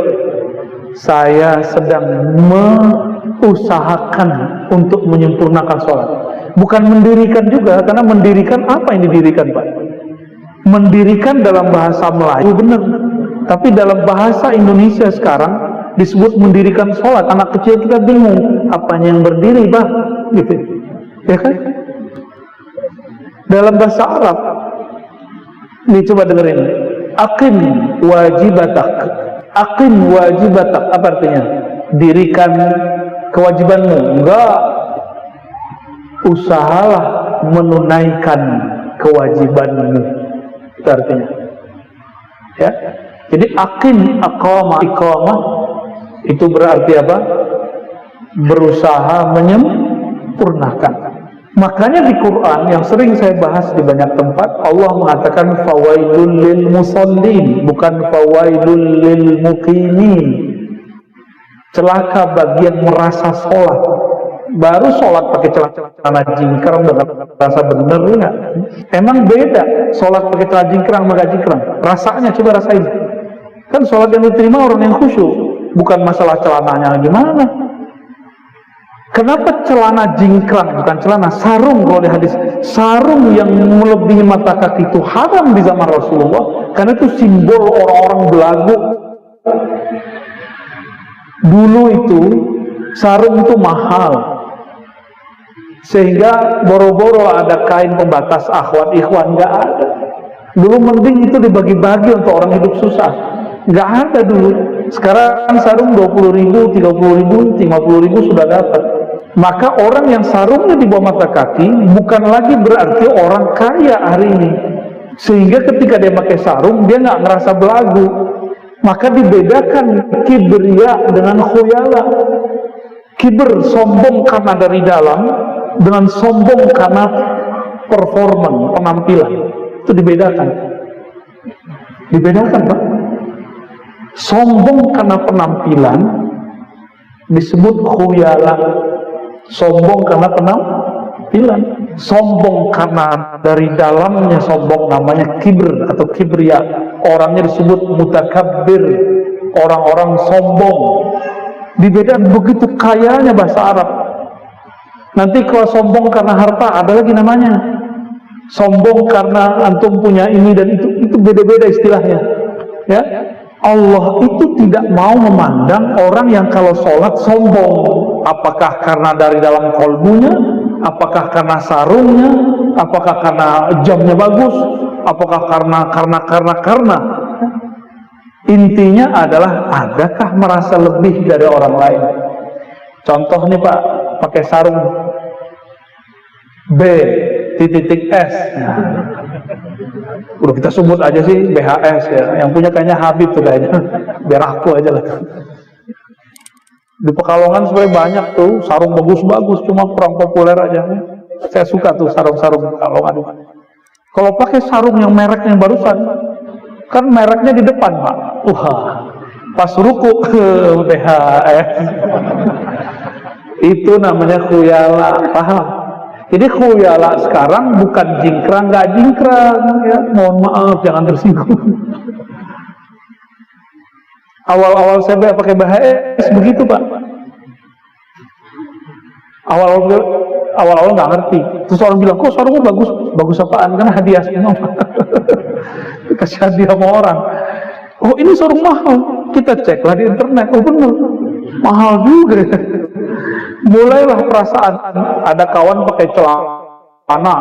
Saya sedang mengusahakan untuk menyempurnakan sholat. Bukan mendirikan juga, karena mendirikan apa yang didirikan, Pak? Mendirikan dalam bahasa Melayu benar, tapi dalam bahasa Indonesia sekarang disebut mendirikan sholat. Anak kecil kita bingung, apanya yang berdiri, Pak? Gitu, ya kan? Dalam bahasa Arab, ini coba dengerin. Aqim wajibatak. Aqim wajibatak, apa artinya? Dirikan kewajibanmu. Enggak. Usahalah menunaikan kewajibanmu. Itu artinya. Ya. Jadi aqim, aqama, iqamah itu berarti apa? Berusaha sempurnakan. Makanya di Quran yang sering saya bahas di banyak tempat, Allah mengatakan fawailul lil musallin, bukan fawailul lil muqimin. Celaka bagi yang merasa sholat. Baru sholat pakai celana jingkrang dengan rasa bener nggak? Emang beda sholat pakai celana jingkrang sama gak jingkrang? Rasanya coba rasain. Kan sholat yang diterima orang yang khusyuk, bukan masalah celananya gimana. Kenapa celana jingkrang, bukan celana, sarung kalau di hadis. Sarung yang melebihi mata kaki itu haram di zaman Rasulullah, karena itu simbol orang-orang belagu. Dulu itu sarung itu mahal, sehingga boro-boro ada kain pembatas akhwat ikhwan, nggak ada. Dulu mending itu dibagi-bagi untuk orang hidup susah, nggak ada dulu. Sekarang sarung 20.000, 30.000, 50.000 sudah dapat. Maka orang yang sarungnya di bawah mata kaki bukan lagi berarti orang kaya hari ini. Sehingga ketika dia pakai sarung, dia nggak ngerasa belagu. Maka dibedakan kibriya dengan khuyala. Kiber, sombong karena dari dalam, dengan sombong karena performan, penampilan. Itu dibedakan. Dibedakan, Pak. Sombong karena penampilan disebut khuyala. Sombong karena penampilan. Sombong karena dari dalamnya sombong namanya kibr atau kibriya. Orangnya disebut mutakabbir, orang-orang sombong. Dibedakan begitu kayanya bahasa Arab. Nanti kalau sombong karena harta ada lagi namanya. Sombong karena antum punya ini dan itu beda-beda istilahnya. Ya, Allah itu tidak mau memandang orang yang kalau sholat sombong. Apakah karena dari dalam kolbunya, apakah karena sarungnya, apakah karena jamnya bagus, apakah karena. Intinya adalah adakah merasa lebih dari orang lain. Contoh nih Pak, pakai sarung B.S. Nah, udah kita sebut aja sih BHS ya. Yang punya kayaknya Habib tuh kayaknya. Biar aku aja lah. Di Pekalongan sebenarnya banyak tuh sarung bagus-bagus, cuma kurang populer aja. Saya suka tuh sarung-sarung Pekalongan. Kalau pakai sarung yang mereknya barusan, kan mereknya di depan Pak. Wah, pas ruku BHS. Itu namanya khuyala, paham? Jadi khuyala sekarang bukan jingkrang, nggak jingkrang ya. Mohon maaf, jangan tersinggung. Awal-awal saya pakai BHS begitu Pak. Awal-awal nggak ngerti. Terus orang bilang, kok sarungnya bagus? Bagus apaan? Kan hadiah semua. Kasih hadiah sama orang. Oh ini sarung mahal. Kita ceklah di internet. Oh bener, mahal juga. Mulailah perasaan ada kawan pakai celana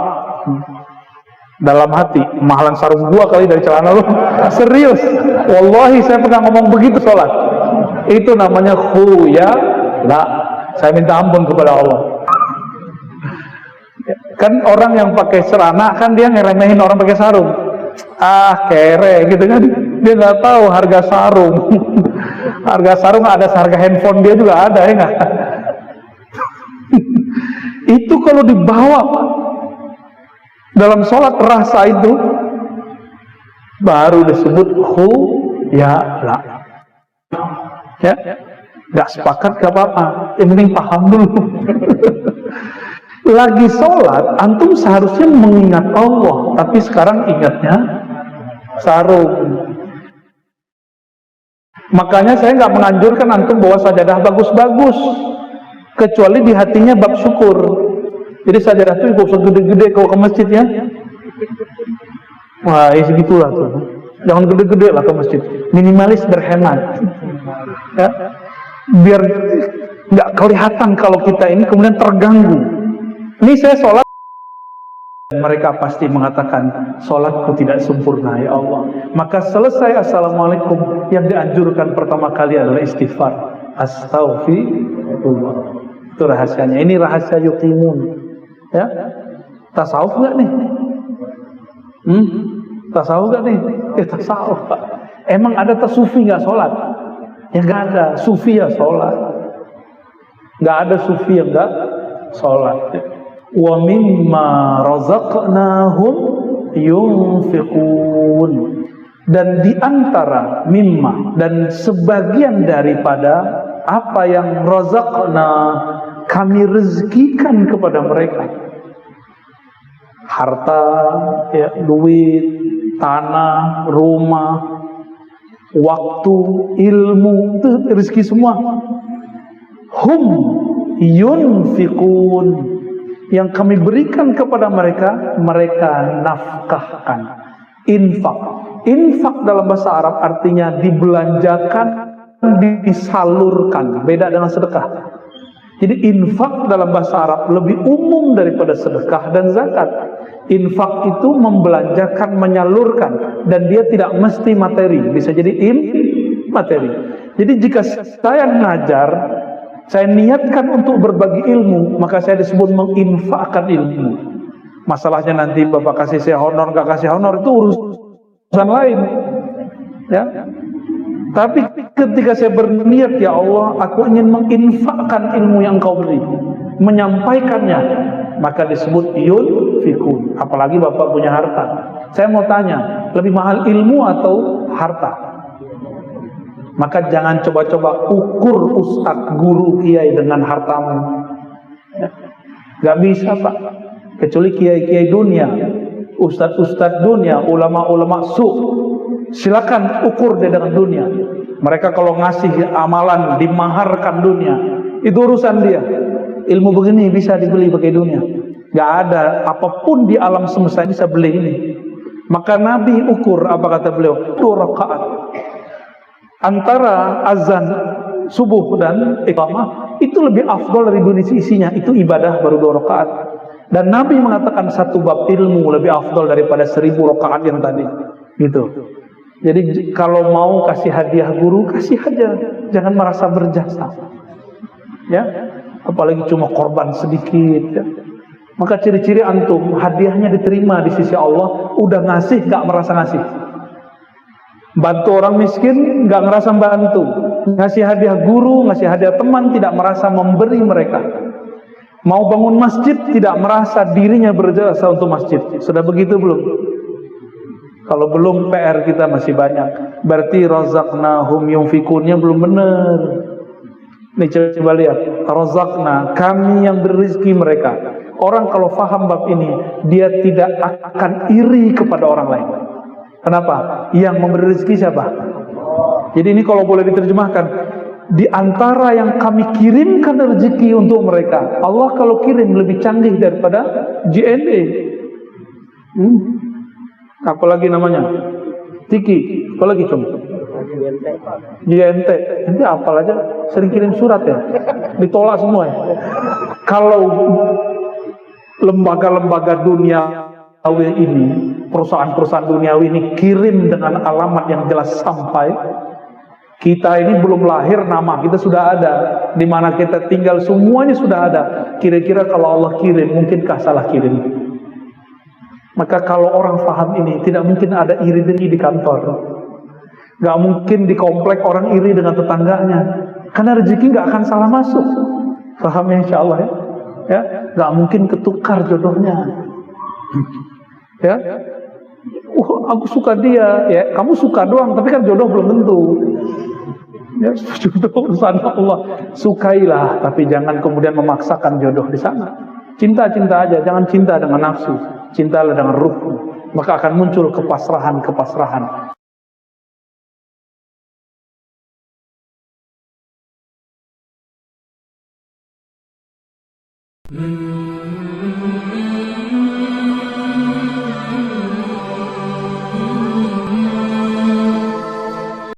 dalam hati, mahalan sarung gua kali dari celana lu. Serius, wallahi saya pernah ngomong begitu sholat. Itu namanya khuyala. Saya minta ampun kepada Allah. Kan orang yang pakai celana kan dia ngeremehin orang pakai sarung. Ah kere gitu kan. Dia nggak tahu harga sarung. Harga sarung ada, harga handphone dia juga ada ya nggak? Itu kalau dibawa dalam sholat rasa itu baru disebut khuyala. Ya, nggak sepakat gak apa-apa, yang penting paham dulu. Lagi sholat, antum seharusnya mengingat Allah, tapi sekarang ingatnya sarung. Makanya saya nggak menganjurkan antum bawa sajadah bagus-bagus, kecuali di hatinya bab syukur. Jadi sajadah itu gak usah gede-gede kalau ke masjid ya. Wah, ya segitulah tuh. Jangan gede-gede lah ke masjid. Minimalis berhemat. Ya. Biar nggak kelihatan kalau kita ini kemudian terganggu. Ini saya sholat, mereka pasti mengatakan sholatku tidak sempurna ya Allah. Maka selesai assalamualaikum, yang dianjurkan pertama kali adalah istighfar. Astaghfirullah. Itu rahasianya. Ini rahasia yuqimun. Ya, tasawuf nggak nih? Tasawuf nggak nih? Tasawuf Pak. Emang ada sufi nggak sholat? Ya nggak ada. Sufi ya sholat. Nggak ada sufi yang nggak Salat. Wa mimma razaqnahum yunfiqun. Dan di antara mimma dan sebagian daripada apa yang razaqna kami rezekikan kepada mereka, harta, ya, duit, tanah, rumah, waktu, ilmu, itu rezeki semua. Hum yunfiqun, yang kami berikan kepada mereka, mereka nafkahkan. Infak. Infak dalam bahasa Arab artinya dibelanjakan, disalurkan. Beda dengan sedekah. Jadi infak dalam bahasa Arab lebih umum daripada sedekah dan zakat. Infak itu membelanjakan, menyalurkan, dan dia tidak mesti materi, bisa jadi materi. Jadi jika saya ngajar, saya niatkan untuk berbagi ilmu, maka saya disebut menginfakkan ilmu. Masalahnya nanti Bapak kasih saya honor, gak kasih honor, itu urusan lain, ya. Tapi ketika saya berniat, ya Allah, aku ingin menginfakkan ilmu yang Kau beri, menyampaikannya, maka disebut yunfiqun. Apalagi Bapak punya harta. Saya mau tanya, lebih mahal ilmu atau harta? Maka jangan coba-coba ukur ustadz, guru, kiai dengan hartamu, ya. Gak bisa, Pak. Kecuali kiai-kiai dunia, ustadz-ustadz dunia, ulama-ulama silakan ukur dia dengan dunia. Mereka kalau ngasih amalan dimaharkan dunia, itu urusan dia. Ilmu begini bisa dibeli pakai dunia. Gak ada apapun di alam semesta bisa beli ini. Maka Nabi ukur, apa kata beliau? 2 rakaat. Antara azan subuh dan iqamah itu lebih afdal dari dunia isinya. Itu ibadah baru 2 rakaat. Dan Nabi mengatakan 1 bab ilmu lebih afdal daripada 1000 rakaat yang tadi. Gitu. Jadi kalau mau kasih hadiah guru, kasih aja, jangan merasa berjasa, ya. Apalagi cuma korban sedikit, ya. Maka ciri-ciri antum hadiahnya diterima di sisi Allah, udah ngasih gak merasa ngasih. Bantu orang miskin gak ngerasa bantu. Ngasih hadiah guru, ngasih hadiah teman, tidak merasa memberi mereka. Mau bangun masjid tidak merasa dirinya berjasa untuk masjid. Sudah begitu belum? Kalau belum, PR kita masih banyak. Berarti razaqnahum yunfiqunnya belum benar. Nih coba lihat, razaqna, kami yang berizki mereka. Orang kalau faham bab ini, dia tidak akan iri kepada orang lain. Kenapa? Yang memberi rezeki siapa? Jadi ini kalau boleh diterjemahkan, di antara yang kami kirimkan rezeki untuk mereka, Allah kalau kirim lebih canggih daripada JNE. Apalagi namanya? Tiki. Apalagi coba? JNT. Nanti apal aja, sering kirim surat ya. Ditolak semua ya. Kalau lembaga-lembaga duniawi ini, perusahaan-perusahaan duniawi ini kirim dengan alamat yang jelas sampai, kita ini belum lahir nama kita sudah ada, di mana kita tinggal semuanya sudah ada. Kira-kira kalau Allah kirim, mungkinkah salah kirim? Maka kalau orang paham ini, tidak mungkin ada iri-iri di kantor. Gak mungkin di komplek orang iri dengan tetangganya. Karena rezeki gak akan salah masuk. Paham ya, insya Allah ya? Ya, gak mungkin ketukar jodohnya. Ya, aku suka dia. Ya, kamu suka doang, tapi kan jodoh belum tentu. Ya, jodoh urusan Allah. Sukailah, tapi jangan kemudian memaksakan jodoh di sana. Cinta-cinta aja, jangan cinta dengan nafsu. Cintalah dengan ruh, maka akan muncul kepasrahan-kepasrahan.